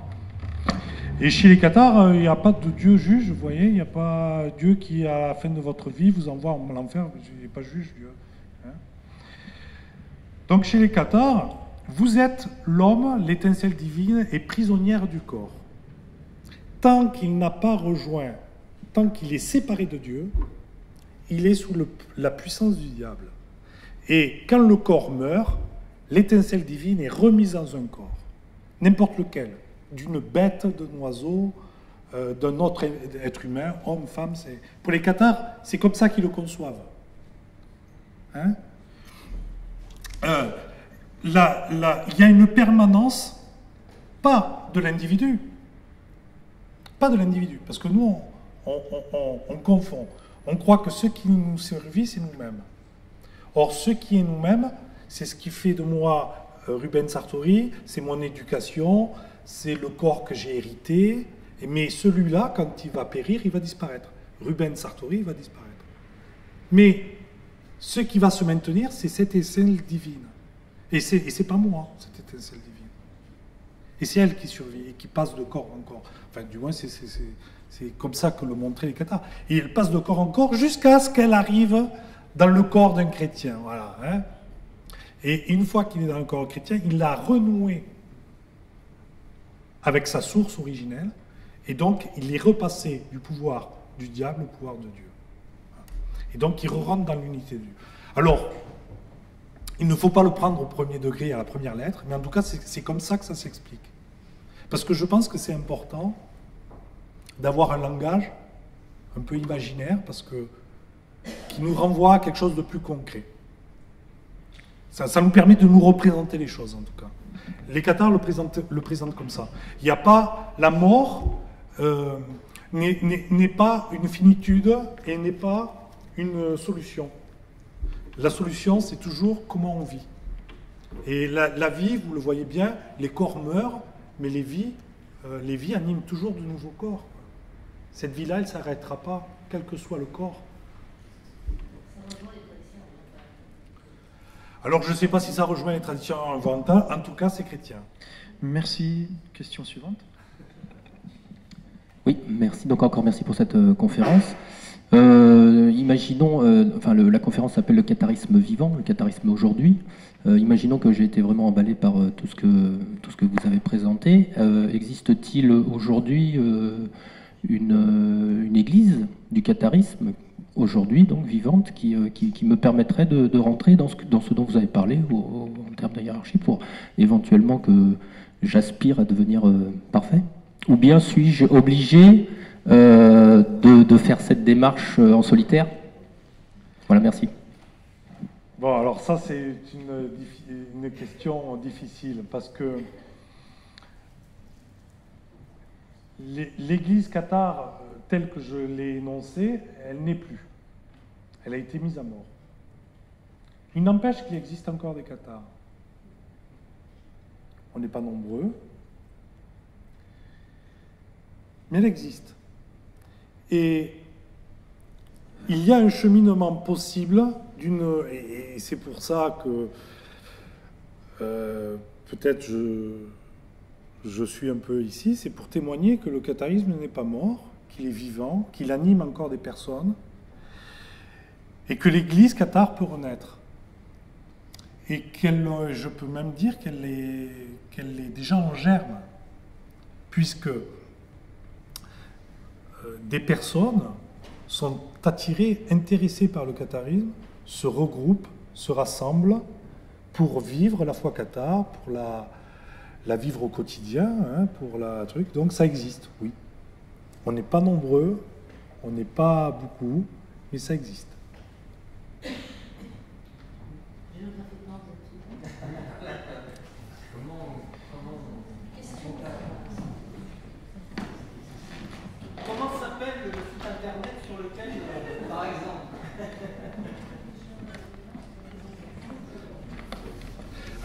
Speaker 1: Et chez les cathares, il n'y a pas de Dieu juge, vous voyez, il n'y a pas Dieu qui, à la fin de votre vie, vous envoie en enfer, il n'est pas juge, Dieu. Hein. Donc chez les cathares, vous êtes l'homme, l'étincelle divine, et prisonnière du corps. Tant qu'il n'a pas rejoint, tant qu'il est séparé de Dieu, il est sous la puissance du diable. Et quand le corps meurt, l'étincelle divine est remise dans un corps, n'importe lequel, d'une bête, d'un oiseau, d'un autre être humain, homme, femme. Pour les cathares, c'est comme ça qu'ils le conçoivent. Hein? Il y a une permanence, pas de l'individu. Pas de l'individu, parce que nous, on confond. On croit que ce qui nous survit, c'est nous-mêmes. Or, ce qui est nous-mêmes, c'est ce qui fait de moi Ruben Sartori, c'est mon éducation, c'est le corps que j'ai hérité, mais celui-là, quand il va périr, il va disparaître. Ruben Sartori, il va disparaître. Mais ce qui va se maintenir, c'est cette étincelle divine. Et c'est pas moi, cette étincelle divine. Et c'est elle qui survit et qui passe de corps en corps. Enfin, du moins, c'est comme ça que le montraient les cathares. Et elle passe de corps en corps jusqu'à ce qu'elle arrive dans le corps d'un chrétien. Voilà. Hein. Et une fois qu'il est dans le corps chrétien, il l'a renoué avec sa source originelle. Et donc, il est repassé du pouvoir du diable au pouvoir de Dieu. Et donc, il rentre dans l'unité de Dieu. Alors, il ne faut pas le prendre au premier degré, à la première lettre, mais en tout cas, c'est comme ça que ça s'explique. Parce que je pense que c'est important d'avoir un langage un peu imaginaire, parce que qui nous renvoie à quelque chose de plus concret. Ça nous permet de nous représenter les choses, en tout cas. Les cathares le présentent comme ça. Il n'y a pas... La mort n'est pas une finitude et n'est pas une solution. La solution, c'est toujours comment on vit. Et la vie, vous le voyez bien, les corps meurent, mais les vies animent toujours de nouveaux corps. Cette vie-là, elle ne s'arrêtera pas, quel que soit le corps. Alors, je ne sais pas si ça rejoint les traditions orientales, en tout cas, c'est chrétien.
Speaker 5: Merci. Question suivante.
Speaker 7: Oui, merci. Donc encore merci pour cette conférence. Imaginons, la conférence s'appelle le catharisme vivant, le catharisme aujourd'hui. Imaginons que j'ai été vraiment emballé par tout ce que vous avez présenté. Existe-t-il aujourd'hui une église du catharisme aujourd'hui, donc vivante, qui me permettrait de rentrer dans ce dont vous avez parlé en termes de hiérarchie, pour éventuellement que j'aspire à devenir parfait? Ou bien suis-je obligé de faire cette démarche en solitaire? Voilà, merci.
Speaker 1: Bon, alors ça, c'est une question difficile, parce que l'Église cathare, telle que je l'ai énoncée, elle n'est plus. Elle a été mise à mort. Il n'empêche qu'il existe encore des cathares. On n'est pas nombreux, mais elle existe. Et il y a un cheminement possible et c'est pour ça que peut-être je suis un peu ici, c'est pour témoigner que le catharisme n'est pas mort, qu'il est vivant, qu'il anime encore des personnes, et que l'Église cathare peut renaître. Et je peux même dire qu'elle est déjà en germe, puisque des personnes sont attirées, intéressées par le catharisme, se regroupent, se rassemblent pour vivre la foi cathare, pour la vivre au quotidien, hein, pour la truc. Donc ça existe, oui. On n'est pas nombreux, on n'est pas beaucoup, mais ça existe.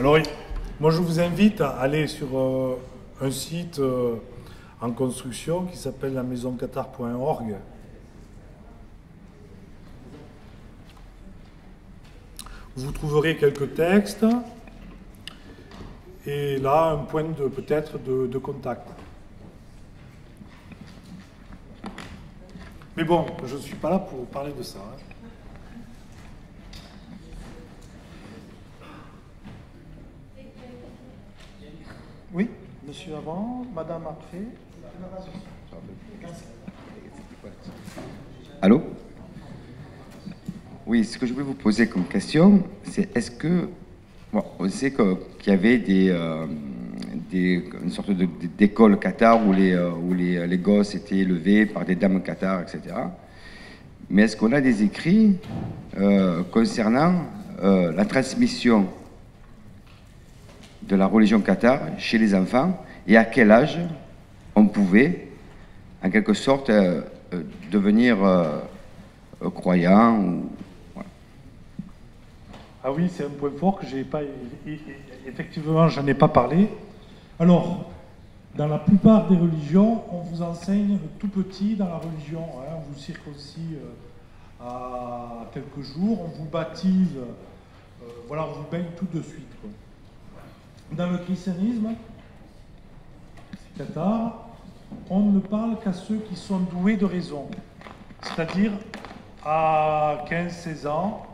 Speaker 1: Alors, moi je vous invite à aller sur un site en construction qui s'appelle la maisonqatar.org. Vous trouverez quelques textes et là un point peut-être de contact. Mais bon, je ne suis pas là pour parler de ça. Hein.
Speaker 5: Oui, monsieur avant, madame après.
Speaker 10: Allô? Oui, ce que je voulais vous poser comme question, c'est est-ce que... Bon, on sait qu'il y avait une sorte d'école Qatar où les gosses étaient élevés par des dames Qatar, etc. Mais est-ce qu'on a des écrits concernant la transmission de la religion Qatar chez les enfants et à quel âge on pouvait, en quelque sorte, devenir croyant ou... Voilà.
Speaker 1: Ah oui, c'est un point fort que j'ai pas... Effectivement, j'en ai pas parlé. Alors, dans la plupart des religions, on vous enseigne tout petit dans la religion. Hein, on vous circoncie à quelques jours, on vous baptise, voilà, on vous baigne tout de suite, quoi. Dans le christianisme, Qatar, on ne parle qu'à ceux qui sont doués de raison. C'est-à-dire, à 15-16 ans,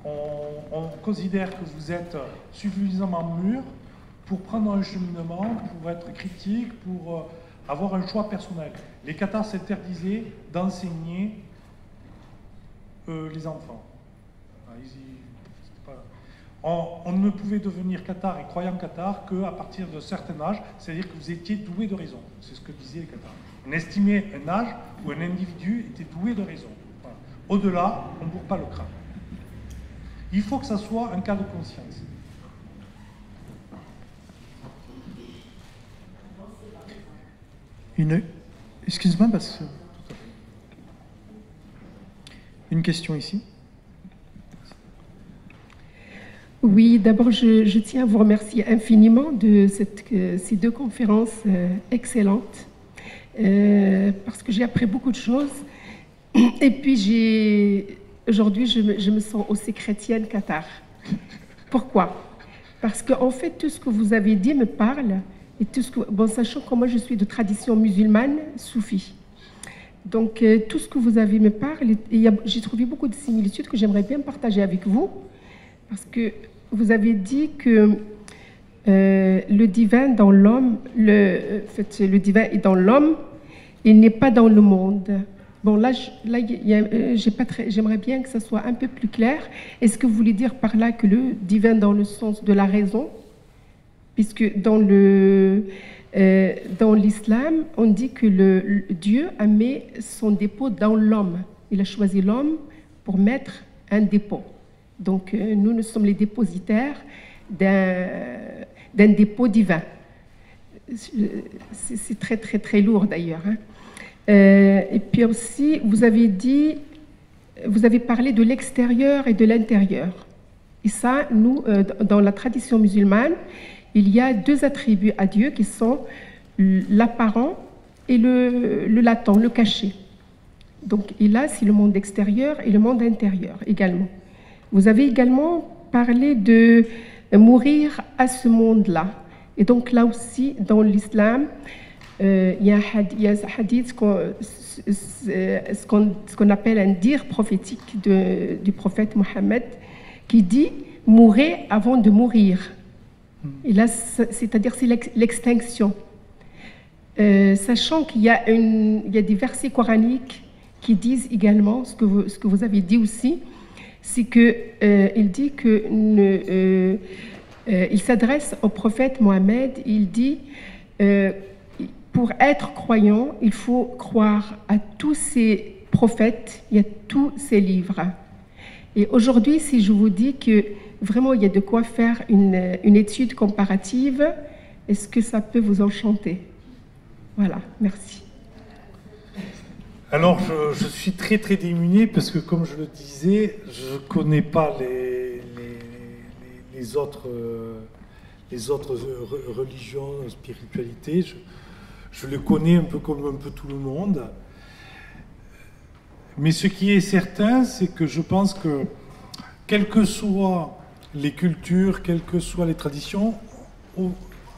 Speaker 1: on considère que vous êtes suffisamment mûr pour prendre un cheminement, pour être critique, pour avoir un choix personnel. Les Qatars s'interdisaient d'enseigner les enfants. On ne pouvait devenir Qatar et croyant Qatar qu'à partir d'un certain âge, c'est-à-dire que vous étiez doué de raison. C'est ce que disaient les Qatars. On estimait un âge où un individu était doué de raison. Voilà. Au-delà, on ne bourre pas le crâne. Il faut que ça soit un cas de conscience.
Speaker 5: Excuse-moi, parce que... Une question ici.
Speaker 11: Oui, d'abord, je tiens à vous remercier infiniment de ces deux conférences excellentes, parce que j'ai appris beaucoup de choses. Et puis, aujourd'hui, je me sens aussi chrétienne Qatar. Pourquoi? Parce qu'en fait, tout ce que vous avez dit me parle, et tout ce que, bon, sachant que moi, je suis de tradition musulmane soufie. Donc, tout ce que vous avez me parle, et j'ai trouvé beaucoup de similitudes que j'aimerais bien partager avec vous, parce que vous avez dit que le divin dans l'homme, le divin est dans l'homme, il n'est pas dans le monde. Bon, là j'aimerais bien que ça soit un peu plus clair. Est-ce que vous voulez dire par là que le divin dans le sens de la raison? Puisque dans l'islam, on dit que Dieu a mis son dépôt dans l'homme. Il a choisi l'homme pour mettre un dépôt. Donc, nous sommes les dépositaires d'un dépôt divin. C'est très, très, très lourd d'ailleurs. Hein. Et puis aussi, vous avez parlé de l'extérieur et de l'intérieur. Et ça, nous, dans la tradition musulmane, il y a deux attributs à Dieu qui sont l'apparent et le latent, le caché. Donc, et là, c'est le monde extérieur et le monde intérieur également. Vous avez également parlé de mourir à ce monde-là. Et donc là aussi, dans l'islam, il y a un hadith, ce qu'on appelle un dire prophétique du prophète Mohammed, qui dit « mourrez avant de mourir ». Et là, c'est-à-dire c'est l'extinction. Sachant qu'il y a des versets coraniques qui disent également ce que vous avez dit aussi, c'est qu'il dit que il s'adresse au prophète Mohammed, il dit pour être croyant, il faut croire à tous ces prophètes et à tous ces livres. Et aujourd'hui, si je vous dis que vraiment il y a de quoi faire une étude comparative, est-ce que ça peut vous enchanter? Voilà, merci.
Speaker 1: Alors, je suis très très démuni parce que, comme je le disais, je ne connais pas les autres religions, spiritualités. Je les connais un peu comme un peu tout le monde. Mais ce qui est certain, c'est que je pense que, quelles que soient les cultures, quelles que soient les traditions,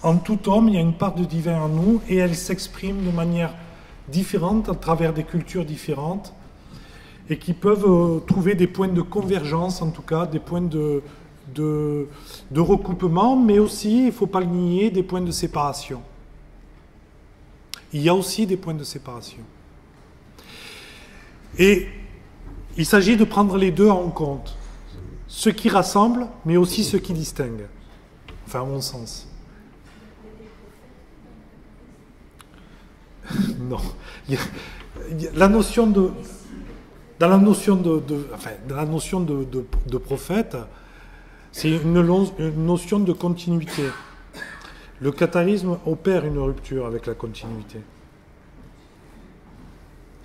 Speaker 1: en tout homme, il y a une part de divin en nous et elle s'exprime de manière différente à travers des cultures différentes et qui peuvent trouver des points de convergence, en tout cas, des points de recoupement, mais aussi, il ne faut pas le nier, des points de séparation. Il y a aussi des points de séparation. Et il s'agit de prendre les deux en compte. Ce qui rassemble, mais aussi ce qui distingue. Enfin, à mon sens. Non. La notion de... Dans la notion de prophète, c'est une notion de continuité. Le catharisme opère une rupture avec la continuité.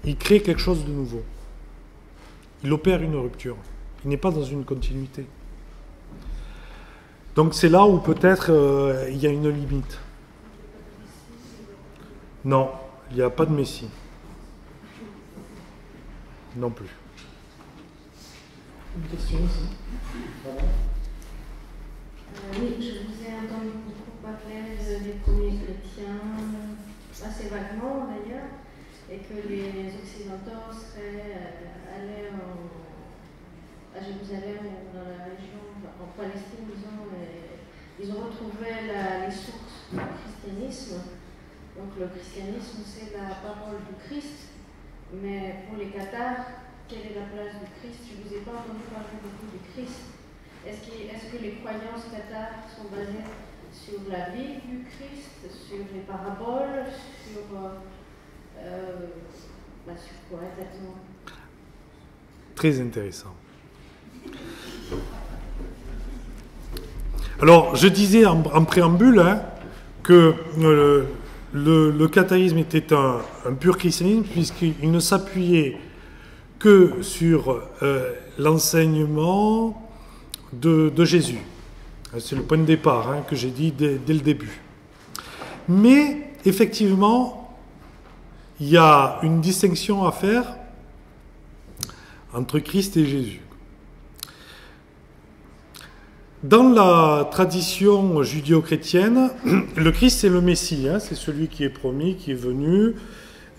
Speaker 1: Il crée quelque chose de nouveau. Il opère une rupture. Il n'est pas dans une continuité. Donc c'est là où peut-être il y a une limite. Non, il n'y a pas de Messie. Non plus.
Speaker 5: Une question aussi.
Speaker 12: Oui, je vous ai entendu beaucoup parler des premiers chrétiens, assez vaguement d'ailleurs, et que les Occidentaux seraient allés à Jérusalem ou dans la région, en Palestine, disons, et ils ont retrouvé les sources du christianisme. Donc le christianisme, c'est la parole du Christ, mais pour les Cathares, quelle est la place du Christ? Je ne vous ai pas entendu parler beaucoup du Christ. Est-ce que les croyances cathares sont basées sur la vie du Christ, sur les paraboles, sur quoi exactement?
Speaker 1: Très intéressant. Alors, je disais en préambule que le catharisme était un pur christianisme puisqu'il ne s'appuyait que sur l'enseignement de Jésus. C'est le point de départ que j'ai dit dès le début. Mais, effectivement, il y a une distinction à faire entre Christ et Jésus. Dans la tradition judéo-chrétienne, le Christ c'est le Messie, c'est celui qui est promis, qui est venu,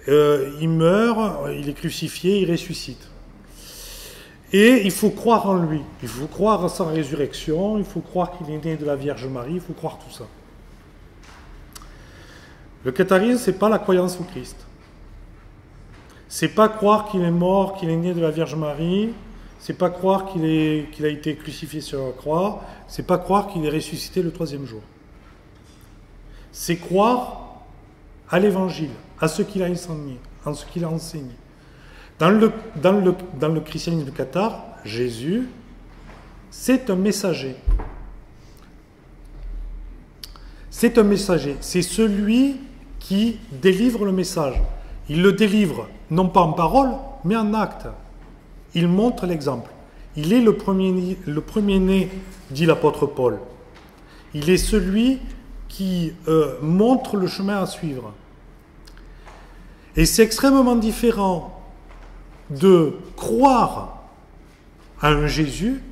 Speaker 1: il meurt, il est crucifié, il ressuscite. Et il faut croire en lui, il faut croire à sa résurrection, il faut croire qu'il est né de la Vierge Marie, il faut croire tout ça. Le catharisme, ce n'est pas la croyance au Christ. C'est pas croire qu'il est mort, qu'il est né de la Vierge Marie, c'est pas croire qu'il a été crucifié sur la croix, c'est pas croire qu'il est ressuscité le 3e jour. C'est croire à l'Évangile, à ce qu'il a enseigné, en ce qu'il a enseigné. Dans le christianisme cathare, Jésus, c'est un messager. C'est un messager, c'est celui qui délivre le message. Il le délivre, non pas en parole, mais en acte. Il montre l'exemple. Il est le premier-né, dit l'apôtre Paul. Il est celui qui montre le chemin à suivre. Et c'est extrêmement différent de croire à un Jésus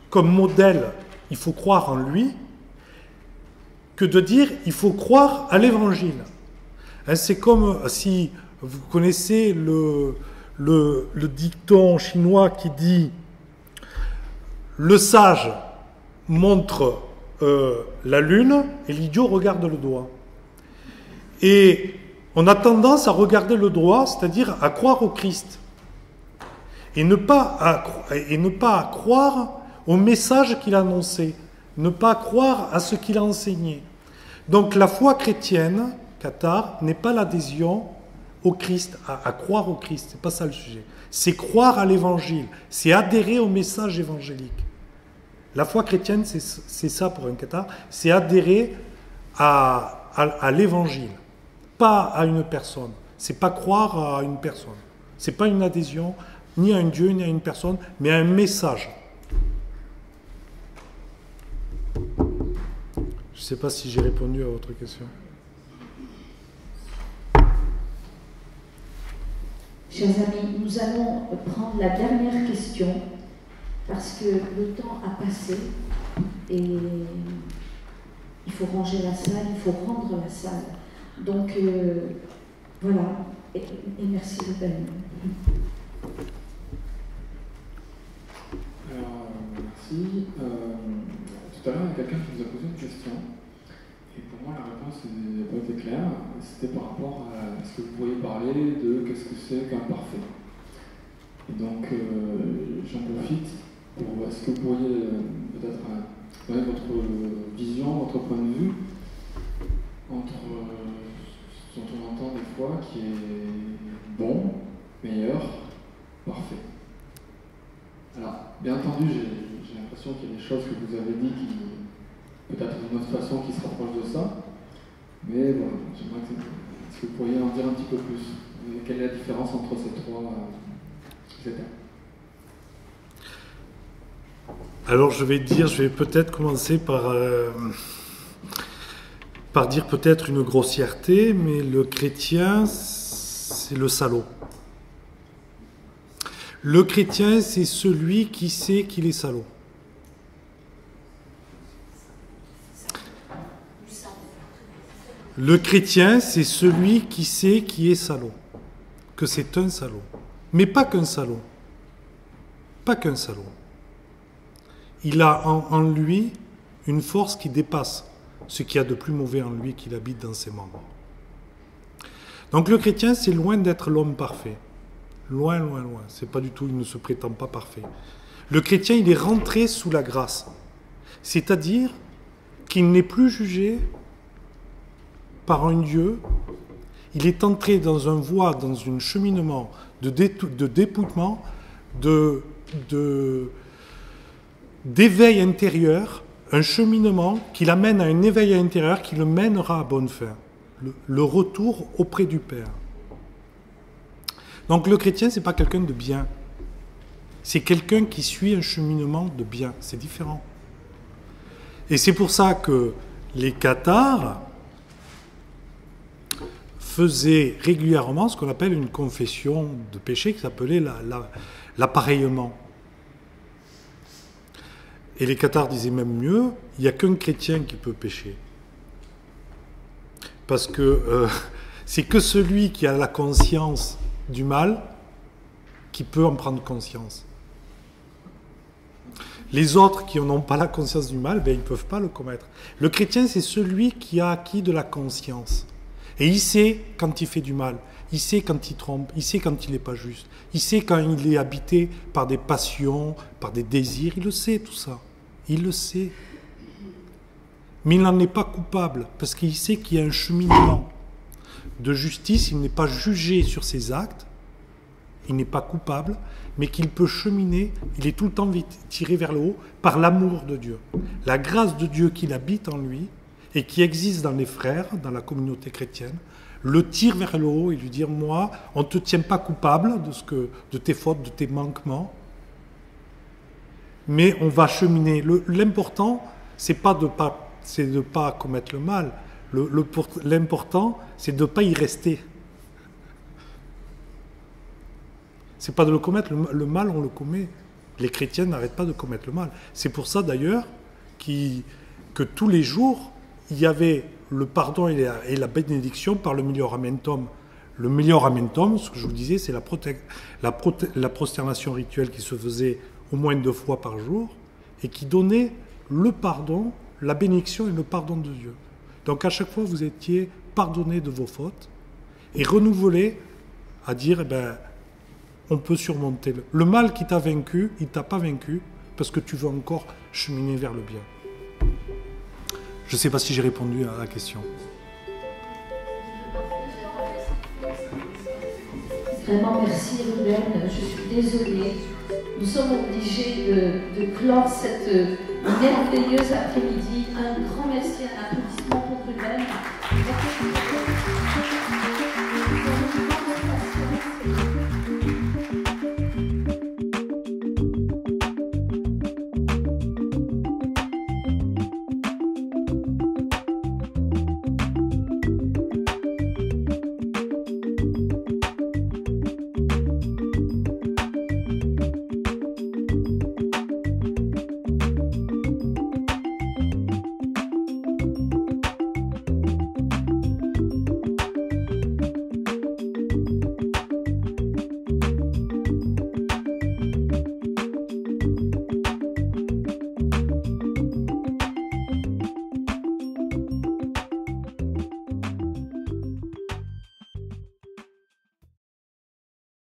Speaker 1: comme modèle, il faut croire en lui, que de dire il faut croire à l'Évangile. C'est comme si vous connaissez le dicton chinois qui dit le sage montre la lune et l'idiot regarde le doigt. Et on a tendance à regarder le doigt, c'est-à-dire à croire au Christ. Et ne pas à croire au message qu'il a annoncé, ne pas croire à ce qu'il a enseigné. Donc la foi chrétienne, cathare, n'est pas l'adhésion au Christ, à croire au Christ, c'est pas ça le sujet. C'est croire à l'Évangile, c'est adhérer au message évangélique. La foi chrétienne, c'est ça pour un cathare, c'est adhérer à l'Évangile, pas à une personne. C'est pas croire à une personne. C'est pas une adhésion ni à un Dieu ni à une personne, mais à un message.
Speaker 5: ne sais pas si j'ai répondu à votre question.
Speaker 13: Chers amis, nous allons prendre la dernière question parce que le temps a passé et il faut ranger la salle, il faut rendre la salle. Donc voilà, et merci Ruben.
Speaker 3: Alors, merci. Tout à l'heure, il y a quelqu'un qui vous a posé une question. Et pour moi, la réponse n'a pas été claire. C'était par rapport à ce que vous pourriez parler de qu'est-ce que c'est qu'un parfait. Et donc, j'en profite pour est-ce que vous pourriez peut-être donner votre vision, votre point de vue entre ce dont on entend des fois qui est bon, meilleur, parfait. Alors, bien entendu, j'ai l'impression qu'il y a des choses que vous avez dit qui, peut-être d'une autre façon, qui se rapprochent de ça. Mais voilà, j'aimerais est-ce que vous pourriez en dire un petit peu plus? Quelle est la différence entre ces trois étapes?
Speaker 5: Alors je vais peut-être commencer par dire peut-être une grossièreté, mais le chrétien, c'est le salaud. Le chrétien, c'est celui qui sait qu'il est salaud. Le chrétien, c'est celui qui sait qu'il est salaud, que c'est un salaud. Mais pas qu'un salaud. Pas qu'un salaud. Il a en lui une force qui dépasse ce qu'il y a de plus mauvais en lui qu'il habite dans ses membres. Donc le chrétien, c'est loin d'être l'homme parfait. Loin, loin, loin. C'est pas du tout, il ne se prétend pas parfait. Le chrétien, il est rentré sous la grâce. C'est-à-dire qu'il n'est plus jugé par un Dieu. Il est entré dans un voie, dans un cheminement de dépouillement, d'éveil intérieur, un cheminement qui l'amène à un éveil intérieur qui le mènera à bonne fin. Le retour auprès du Père. Donc le chrétien, ce n'est pas quelqu'un de bien. C'est quelqu'un qui suit un cheminement de bien. C'est différent. Et c'est pour ça que les cathares faisaient régulièrement ce qu'on appelle une confession de péché qui s'appelait l'appareillement. Et les cathares disaient même mieux, il n'y a qu'un chrétien qui peut pécher. Parce que c'est que celui qui a la conscience du mal qui peut en prendre conscience. Les autres qui n'ont pas la conscience du mal, ben, ils ne peuvent pas le commettre. Le chrétien, c'est celui qui a acquis de la conscience. Et il sait quand il fait du mal, il sait quand il trompe, il sait quand il n'est pas juste, il sait quand il est habité par des passions, par des désirs, il le sait tout ça. Il le sait. Mais il n'en est pas coupable, parce qu'il sait qu'il y a un cheminement de justice, il n'est pas jugé sur ses actes, il n'est pas coupable, mais qu'il peut cheminer, il est tout le temps tiré vers le haut par l'amour de Dieu. La grâce de Dieu qui habite en lui et qui existe dans les frères, dans la communauté chrétienne, le tire vers le haut et lui dire, moi, on ne te tient pas coupable de tes fautes, de tes manquements, mais on va cheminer. L'important, c'est de pas commettre le mal. L'important, c'est de ne pas y rester. C'est pas de le commettre. Le mal, on le commet. Les chrétiens n'arrêtent pas de commettre le mal. C'est pour ça, d'ailleurs, que tous les jours, il y avait le pardon et la bénédiction par le Melior Amentum. Le Melior Amentum, ce que je vous disais, c'est la prosternation rituelle qui se faisait au moins 2 fois par jour et qui donnait le pardon, la bénédiction et le pardon de Dieu. Donc à chaque fois, vous étiez pardonné de vos fautes et renouvelé à dire, eh ben, on peut surmonter le mal qui t'a vaincu, il ne t'a pas vaincu parce que tu veux encore cheminer vers le bien. Je ne sais pas si j'ai répondu à la question.
Speaker 13: Vraiment, merci Ruben, je suis désolée. Nous sommes obligés de clore cette merveilleuse après-midi. Un grand merci, un applaudissement pour Ruben.